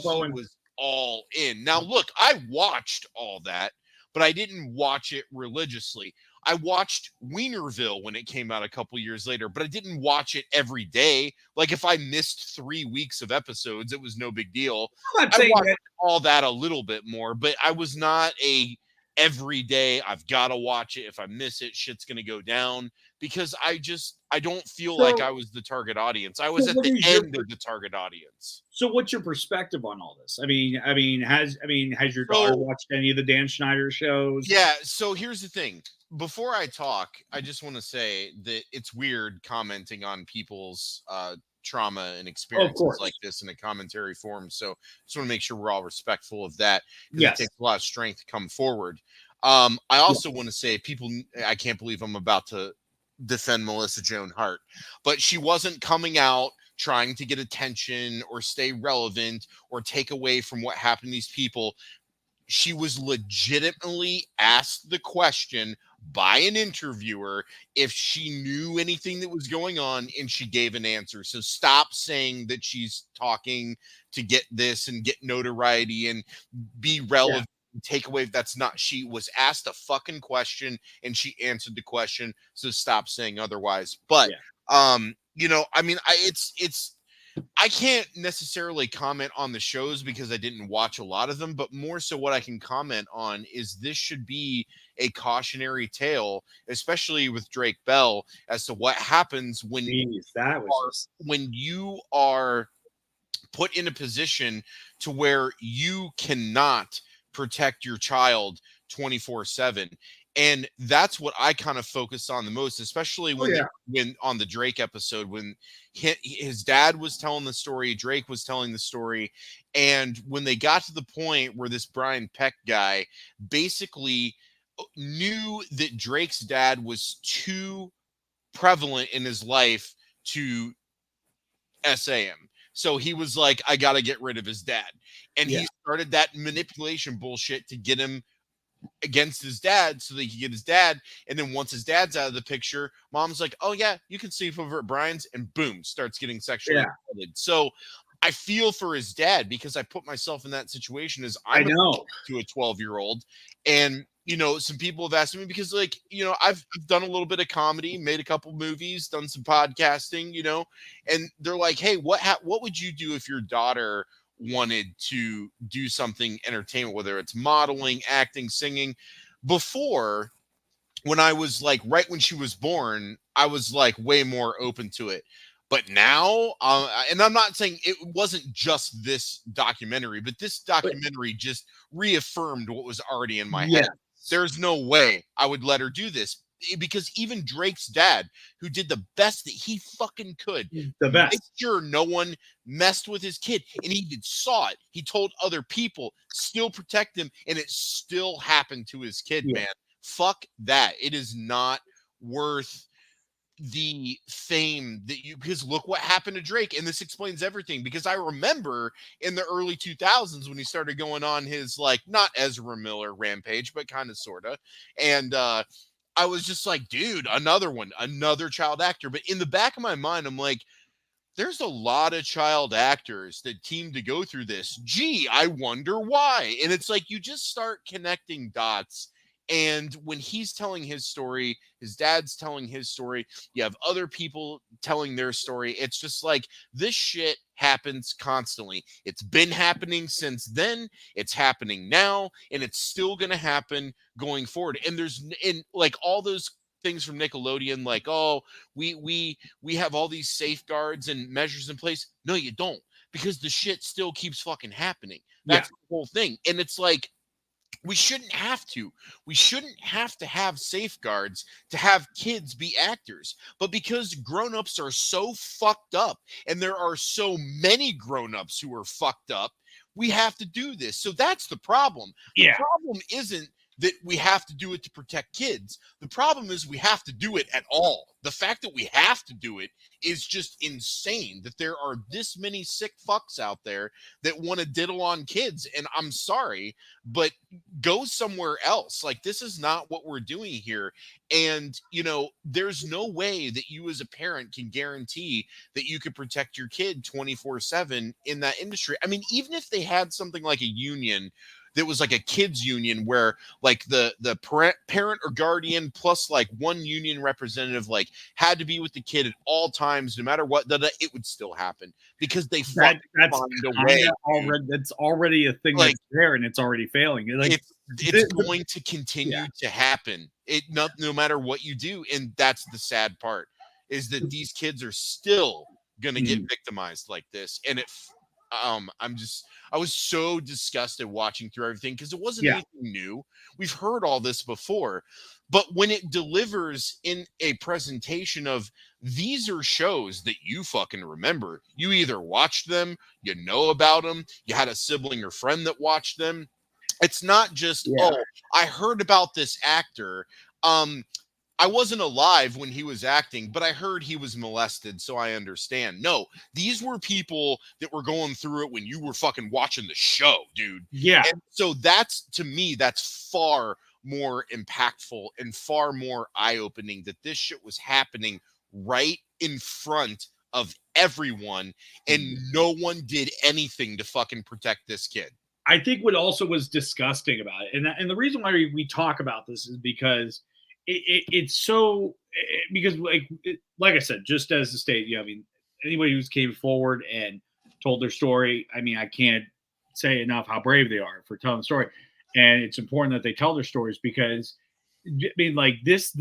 all in. Now, look, I watched all that, but I didn't watch it religiously. I watched Wienerville when it came out a couple years later, but I didn't watch it every day. Like if I missed 3 weeks of episodes, it was no big deal. I'm not I saying watched that. all that a little bit more, but I was not a every day I've got to watch it. If I miss it, shit's going to go down because I don't feel like I was the target audience. I was at the end of the target audience. So what's your perspective on all this? I mean, has your daughter watched any of the Dan Schneider shows? Yeah. So here's the thing. Before I talk, I just want to say that it's weird commenting on people's trauma and experiences like this in a commentary form. So just want to make sure we're all respectful of that because it takes a lot of strength to come forward. I also want to say I can't believe I'm about to defend Melissa Joan Hart, but she wasn't coming out trying to get attention or stay relevant or take away from what happened to these people. She was legitimately asked the question by an interviewer if she knew anything that was going on, and she gave an answer. So stop saying that she's talking to get this and get notoriety and be relevant. Take away that's not. She was asked a fucking question and she answered the question, so stop saying otherwise. But you know, I mean, I can't necessarily comment on the shows because I didn't watch a lot of them, but more so what I can comment on is this should be a cautionary tale, especially with Drake Bell, as to what happens when when you are put in a position to where you cannot protect your child 24/7. And that's what I kind of focus on the most, especially when on the Drake episode, when his dad was telling the story, Drake was telling the story. And when they got to the point where this Brian Peck guy basically knew that Drake's dad was too prevalent in his life to SA him. So he was like, I got to get rid of his dad. And he started that manipulation bullshit to get him against his dad so that he could get his dad. And then once his dad's out of the picture, mom's like, oh yeah, you can sleep over at Brian's, and boom, starts getting sexually assaulted. So I feel for his dad because I put myself in that situation as I know to a 12-year-old. And you know, some people have asked me because, like, you know, I've done a little bit of comedy, made a couple movies, done some podcasting, you know, and they're like, hey, what would you do if your daughter wanted to do something entertainment, whether it's modeling, acting, singing? Before, when I was like, right when she was born, I was like way more open to it. But now, and I'm not saying it wasn't just this documentary, but this documentary just reaffirmed what was already in my head. There's no way I would let her do this, because even Drake's dad, who did the best that he fucking could, make sure no one messed with his kid, and he saw it. He told other people, still protect him, and it still happened to his kid, man. Fuck that. It is not worth the fame that because look what happened to Drake, and this explains everything, because I remember in the early 2000s when he started going on his, like, not Ezra Miller rampage, but kind of sort of, and I was just like, dude, another child actor. But in the back of my mind, I'm like, there's a lot of child actors that team to go through this. Gee, I wonder why. And it's like you just start connecting dots. And when he's telling his story, his dad's telling his story, you have other people telling their story. It's just like this shit happens constantly. It's been happening since then. It's happening now, and it's still going to happen going forward. And there's like all those things from Nickelodeon, like, oh, we have all these safeguards and measures in place. No, you don't, because the shit still keeps fucking happening. That's the whole thing. And it's like, we shouldn't have to. We shouldn't have to have safeguards to have kids be actors. But because grown-ups are so fucked up, and there are so many grown-ups who are fucked up, we have to do this. So that's the problem. The problem isn't that we have to do it to protect kids. The problem is we have to do it at all. The fact that we have to do it is just insane, that there are this many sick fucks out there that want to diddle on kids. And I'm sorry, but go somewhere else. Like, this is not what we're doing here. And, you know, there's no way that you as a parent can guarantee that you could protect your kid 24/7 in that industry. I mean, even if they had something like a union that was like a kids union where like the parent or guardian plus like one union representative like had to be with the kid at all times, no matter what, it would still happen because they find a way. That's already a thing like, that's there and it's already failing. Like, it's going to continue to happen. No matter what you do. And that's the sad part, is that these kids are still going to get victimized like this. And I was so disgusted watching through everything because it wasn't anything new. We've heard all this before, but when it delivers in a presentation of these are shows that you fucking remember, you either watched them, you know about them, you had a sibling or friend that watched them. It's not just, oh, I heard about this actor. I wasn't alive when he was acting, but I heard he was molested, so I understand. No, these were people that were going through it when you were fucking watching the show, dude. Yeah. And so that's, to me, that's far more impactful and far more eye-opening that this shit was happening right in front of everyone, and no one did anything to fucking protect this kid. I think what also was disgusting about it, and the reason why we talk about this is because it's so, because like I said, just as the state, I mean, anybody who's came forward and told their story, I mean, I can't say enough how brave they are for telling the story. And it's important that they tell their stories because, I mean, like this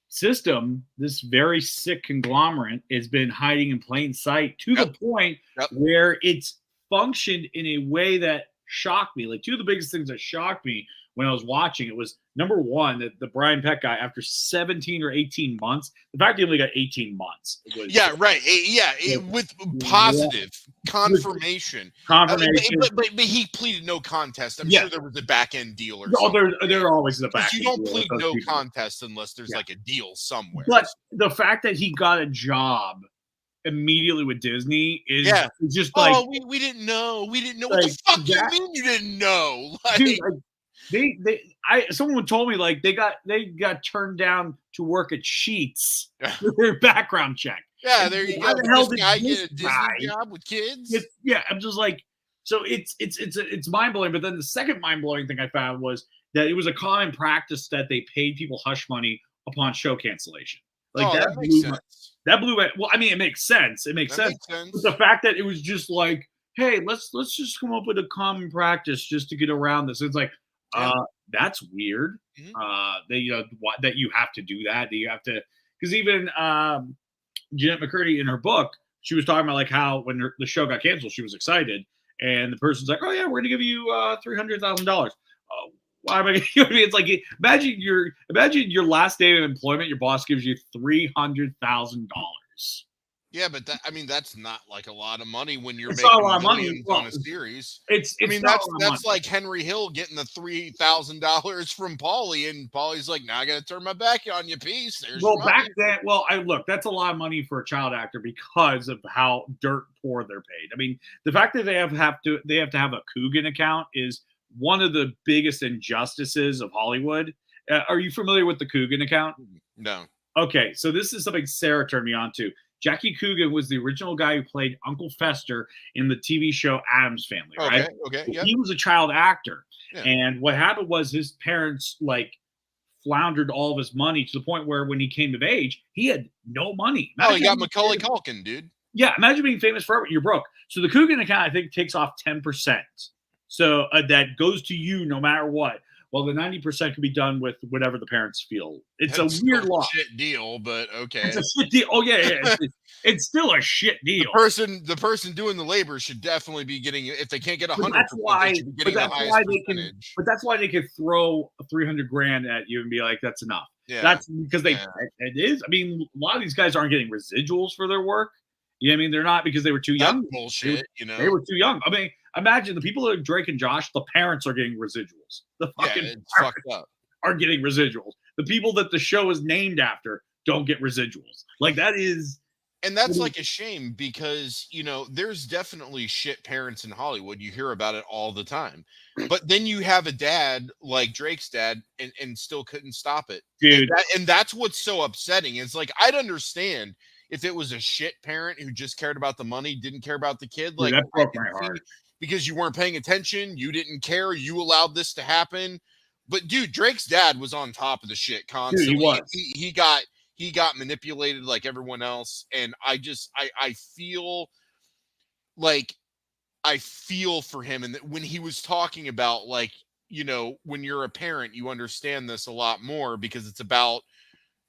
system, this very sick conglomerate has been hiding in plain sight to the point where it's functioned in a way that shocked me. Like, two of the biggest things that shocked me when I was watching it was, number one, that the Brian Peck guy, after 17 or 18 months, the fact he only got 18 months. With positive confirmation. But he pleaded no contest. I'm sure there was a back end deal or something. There always is a back end deal. You don't plead no contest unless there's like a deal somewhere. But the fact that he got a job immediately with Disney is just like, we didn't know. We didn't know. What the fuck do you mean you didn't know? Like, dude, someone told me like they got turned down to work at Sheets for their background check. Yeah, there you go. The hell did guy get a Disney job with kids? I'm just like, so it's mind blowing. But then the second mind blowing thing I found was that it was a common practice that they paid people hush money upon show cancellation. Like that makes sense. That blew it. Well, I mean, it makes sense. It makes sense. But the fact that it was just like, hey, let's just come up with a common practice just to get around this. It's like, that's weird. That you have to do that. That you have to, because even Jeanette McCurdy in her book, she was talking about like how when the show got canceled, she was excited, and the person's like, "Oh yeah, we're gonna give you $300,000." Why am I? It's like, imagine your last day of employment, your boss gives you $300,000. Yeah, but that's not like a lot of money when you're making not a lot of money on a series. That's like Henry Hill getting the $3,000 from Paulie, and Paulie's like, "Now I got to turn my back on you, peace." Back then, that's a lot of money for a child actor because of how dirt poor they're paid. I mean, the fact that they have to have a Coogan account is one of the biggest injustices of Hollywood. Are you familiar with the Coogan account? No. Okay, so this is something Sarah turned me on to. Jackie Coogan was the original guy who played Uncle Fester in the TV show Addams Family, right? Okay, He was a child actor. Yeah. And what happened was his parents, like, floundered all of his money to the point where when he came of age, he had no money. He got Macaulay Culkin, dude. Yeah, imagine being famous forever. You're broke. So the Coogan account, I think, takes off 10%. So that goes to you no matter what. Well, the 90% can be done with whatever the parents feel. It's a weird law. Shit deal, but okay. It's a shit deal. Oh yeah. It's still a shit deal. The person doing the labor should definitely be getting, if they can't get 100%, that's why they can. But that's why they could throw $300,000 at you and be like, "That's enough." Yeah. That's because it is. I mean, a lot of these guys aren't getting residuals for their work. You know what I mean? They're not because they were too young. Bullshit. They were too young. I mean, imagine the people that are Drake and Josh, the parents are getting residuals. The fucking it's fucked up. Are getting residuals. The people that the show is named after don't get residuals. Like that is. And that's like a shame because, there's definitely shit parents in Hollywood. You hear about it all the time. But then you have a dad like Drake's dad and still couldn't stop it. Dude. And that's what's so upsetting. It's like, I'd understand if it was a shit parent who just cared about the money, didn't care about the kid. Like, that broke my heart. Because you weren't paying attention, you didn't care, you allowed this to happen. But dude, Drake's dad was on top of the shit constantly. Dude, he was. He got manipulated like everyone else. And I feel like I feel for him. And when he was talking about like, when you're a parent, you understand this a lot more because it's about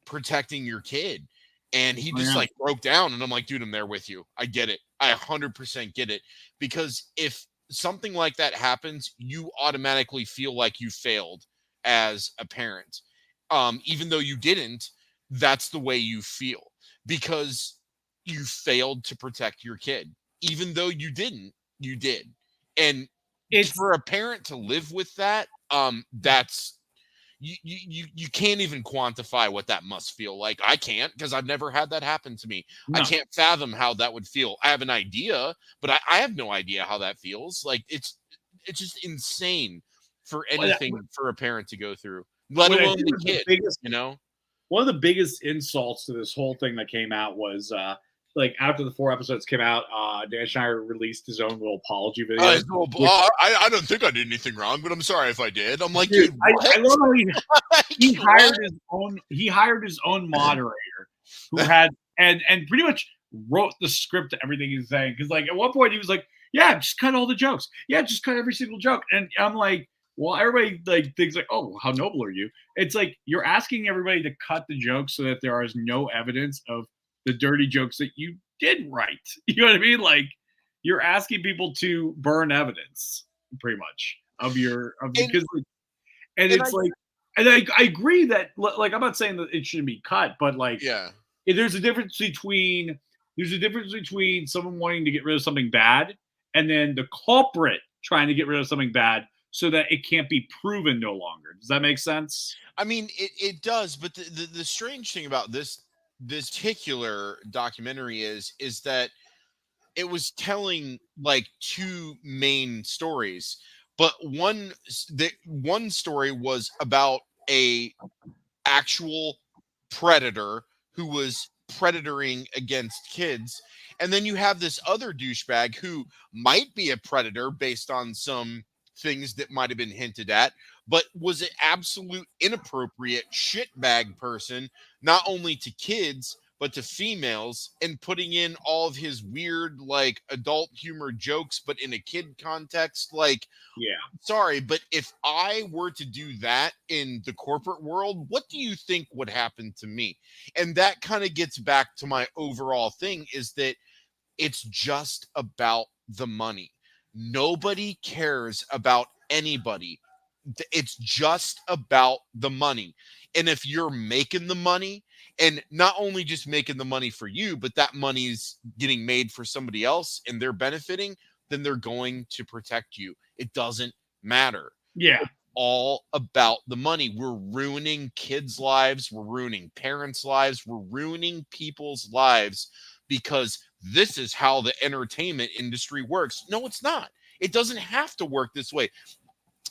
protecting your kid. And he just like broke down and I'm like, dude, I'm there with you. I get it. I 100% get it. Because if something like that happens, you automatically feel like you failed as a parent. Even though you didn't, that's the way you feel because you failed to protect your kid. Even though you didn't, you did. And it's for a parent to live with that. That's you can't even quantify what that must feel like. I can't because I've never had that happen to me. No. I can't fathom how that would feel. I have an idea, but I have no idea how that feels. Like it's just insane for anything for a parent to go through, let alone the kid. One of the biggest insults to this whole thing that came out was like after the 4 episodes came out, Dan Schneider released his own little apology video. I don't think I did anything wrong, but I'm sorry if I did. I'm like, dude, I love how he hired his own moderator who had and pretty much wrote the script to everything he's saying. Because like at one point he was like, yeah, just cut all the jokes. Yeah, just cut every single joke. And I'm like, well, everybody like thinks like, oh, how noble are you? It's like you're asking everybody to cut the jokes so that there is no evidence of the dirty jokes that you did write. You know what I mean? Like you're asking people to burn evidence pretty much because I agree that like I'm not saying that it shouldn't be cut, but like there's a difference between someone wanting to get rid of something bad and then the culprit trying to get rid of something bad so that it can't be proven no longer. Does that make sense? I mean, it does, but the strange thing about this particular documentary is that it was telling like two main stories, but one story was about a actual predator who was predatoring against kids, and then you have this other douchebag who might be a predator based on some things that might have been hinted at, but was an absolute inappropriate shitbag person, not only to kids, but to females, and putting in all of his weird, like, adult humor jokes, but in a kid context. Like, yeah, sorry, but if I were to do that in the corporate world, what do you think would happen to me? And that kind of gets back to my overall thing, is that it's just about the money. Nobody cares about anybody. It's just about the money. And if you're making the money, and not only just making the money for you, but that money's getting made for somebody else and they're benefiting, then they're going to protect you. It doesn't matter. Yeah. It's all about the money. We're ruining kids' lives. We're ruining parents' lives. We're ruining people's lives because this is how the entertainment industry works. No, it's not. It doesn't have to work this way.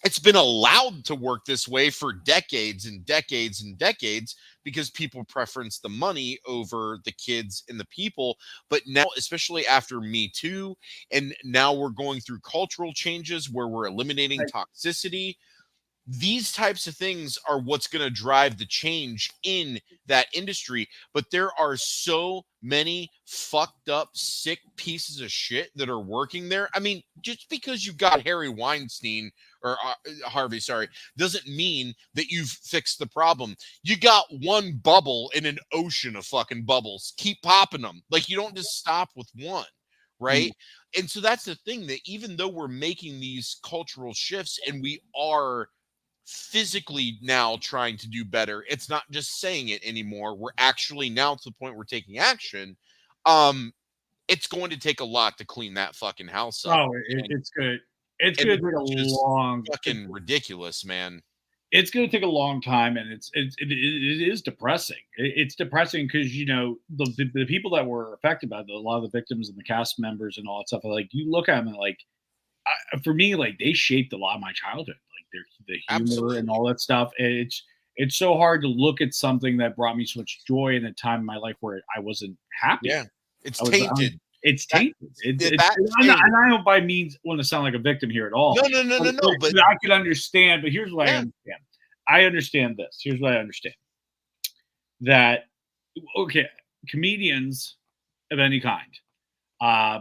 It's been allowed to work this way for decades and decades and decades because people preference the money over the kids and the people. But now, especially after Me Too, and now we're going through cultural changes where we're eliminating toxicity. These types of things are what's going to drive the change in that industry. But there are so many fucked up, sick pieces of shit that are working there. I mean, just because you've got Harry Weinstein or Harvey, sorry, doesn't mean that you've fixed the problem. You got one bubble in an ocean of fucking bubbles. Keep popping them. Like, you don't just stop with one, right? Mm-hmm. And so that's the thing, that even though we're making these cultural shifts and we are physically now trying to do better, it's not just saying it anymore. We're actually now to the point we're taking action. It's going to take a lot to clean that fucking house up. Oh, it's good. It's And going to take a it's just long. fucking ridiculous, man. It's going to take a long time, and it is depressing. It's depressing because the people that were affected by a lot of the victims and the cast members and all that stuff. Like you look at them and like, for me, like they shaped a lot of my childhood. Like the humor and Absolutely. all that stuff. And it's so hard to look at something that brought me so much joy in a time in my life where I wasn't happy. Yeah. It's I was, tainted. it's That tainted. that And thing. I don't by means want to sound like a victim here at all. No, but But I could understand. But here's what I yeah. understand. I understand this. Here's what I understand. That okay, comedians of any kind, uh,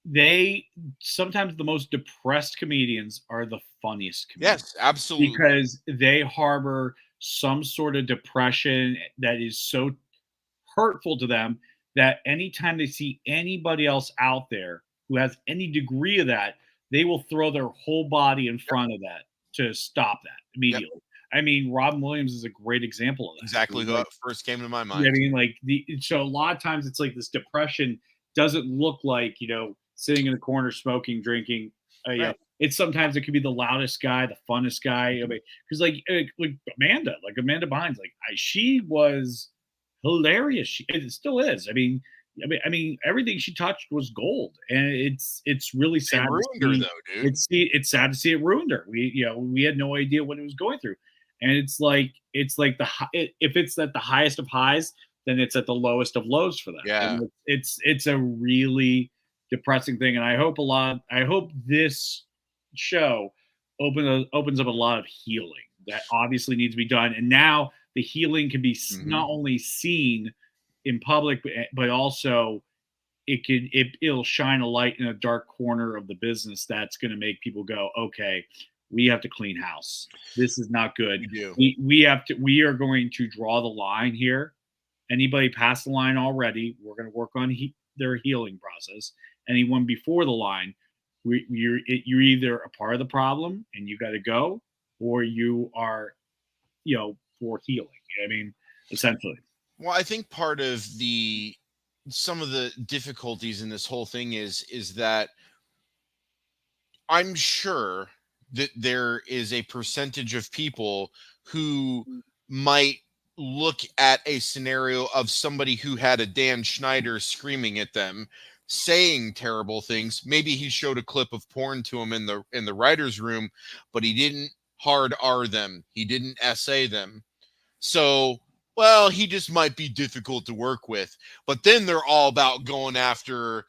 they sometimes the most depressed comedians are the funniest comedians Yes, absolutely. because they harbor some sort of depression that is so hurtful to them that anytime they see anybody else out there who has any degree of that, they will throw their whole body in front of that to stop that Yep. immediately. I mean, Robin Williams is a great example of that. Exactly who first came to my I mind. mean, like so a lot of times it's like this depression doesn't look like sitting in a corner smoking, drinking. Right. It's sometimes it could be the loudest guy, the funnest guy. I mean, because like Amanda Bynes, like she was hilarious. It still is. I mean, everything she touched was gold, and it's really They sad. ruined her though, dude. It's sad to see it ruined her. We had no idea what it was going through, and it's like if it's at the highest of highs, then it's at the lowest of lows for them. Yeah. And it's a really depressing thing, and I hope this show opens up a lot of healing that obviously needs to be done, and now the healing can be not only seen in public, but also it'll shine a light in a dark corner of the business that's going to make people go, okay, we have to clean house. This is not good. We are going to draw the line here. Anybody past the line already, we're going to work on their healing process. Anyone before the line, you're either a part of the problem and you got to go, or you are, for healing. I mean, essentially. Well, I think part of some of the difficulties in this whole thing is that I'm sure that there is a percentage of people who might look at a scenario of somebody who had a Dan Schneider screaming at them, saying terrible things. Maybe he showed a clip of porn to him in the writer's room, but he didn't hard R them. He didn't essay them. So, well, he just might be difficult to work with. But then they're all about going after,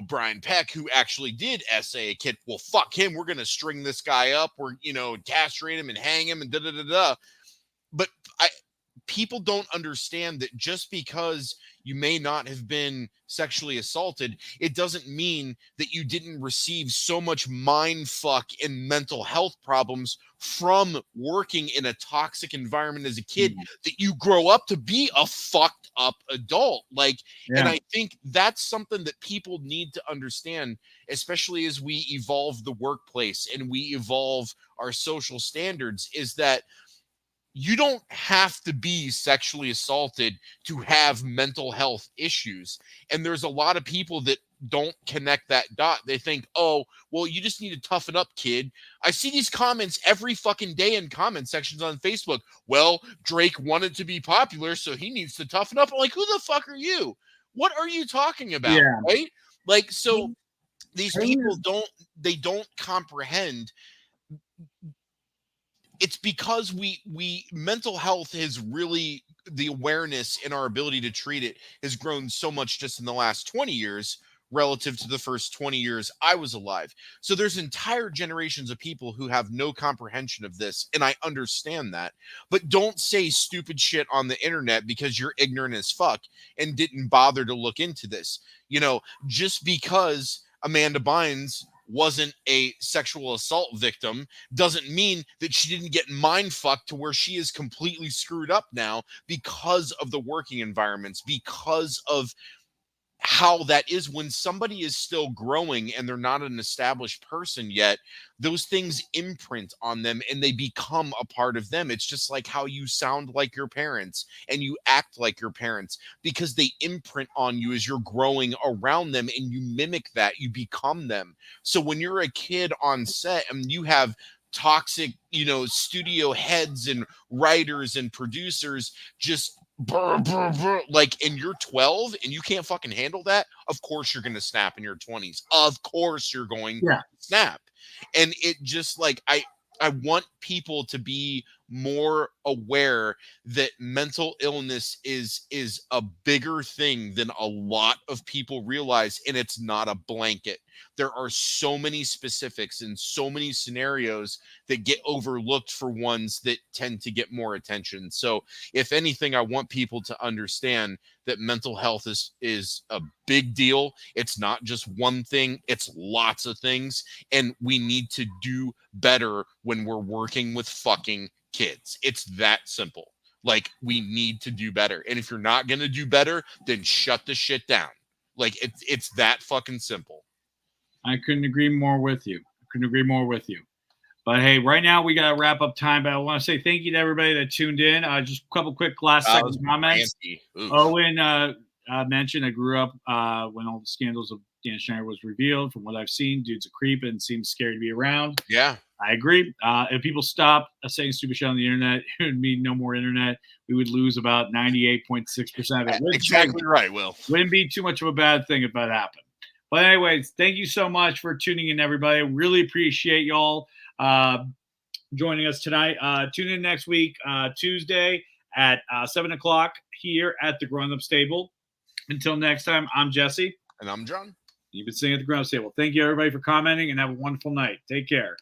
Brian Peck, who actually did essay a kid. Well, fuck him. We're going to string this guy up. We're, castrate him and hang him and da-da-da-da. But people don't understand that just because you may not have been sexually assaulted, it doesn't mean that you didn't receive so much mind fuck and mental health problems from working in a toxic environment as a kid that you grow up to be a fucked up adult. And I think that's something that people need to understand, especially as we evolve the workplace and we evolve our social standards, is that you don't have to be sexually assaulted to have mental health issues. And there's a lot of people that don't connect that dot. They think, oh, well, you just need to toughen up, kid. I see these comments every fucking day in comment sections on Facebook. Well, Drake wanted to be popular, so he needs to toughen up. I'm like, who the fuck are you? What are you talking about? Yeah. Right? So these people don't comprehend. It's because we mental health has really, the awareness and our ability to treat it has grown so much just in the last 20 years relative to the first 20 years I was alive. So there's entire generations of people who have no comprehension of this, and I understand that. But don't say stupid shit on the internet because you're ignorant as fuck and didn't bother to look into this. Just because Amanda Bynes wasn't a sexual assault victim doesn't mean that she didn't get mind fucked to where she is completely screwed up now because of the working environments, because of how that is when somebody is still growing and they're not an established person yet. Those things imprint on them and they become a part of them. It's just like how you sound like your parents and you act like your parents, because they imprint on you as you're growing around them and you mimic that, you become them. So when you're a kid on set and you have toxic, studio heads and writers and producers just like, and you're 12 and you can't fucking handle that, of course you're going to snap in your 20s. Of course you're going to snap. And it just like, I want people to be more aware that mental illness is a bigger thing than a lot of people realize, and it's not a blanket. There are so many specifics and so many scenarios that get overlooked for ones that tend to get more attention. So if anything, I want people to understand that mental health is a big deal. It's not just one thing, it's lots of things, and we need to do better when we're working with fucking kids. It's that simple. Like, we need to do better. And if you're not going to do better, then shut the shit down. Like, it's that fucking simple. I couldn't agree more with you. But hey, right now we got to wrap up time. But I want to say thank you to everybody that tuned in. Just a couple quick last second comments. Owen mentioned I grew up when all the scandals of Dan Schneider was revealed. From what I've seen, dude's a creep and seems scary to be around. Yeah, I agree. If people stop saying stupid shit on the internet, it would mean no more internet. We would lose about 98.6% of it. Exactly right, Will. Wouldn't be too much of a bad thing if that happened. But anyways, thank you so much for tuning in, everybody. Really appreciate y'all joining us tonight. Tune in next week, Tuesday at 7 o'clock here at the Grown Up Stable. Until next time, I'm Jesse. And I'm John. You've been sitting at the Grown Up Stable. Thank you, everybody, for commenting, and have a wonderful night. Take care.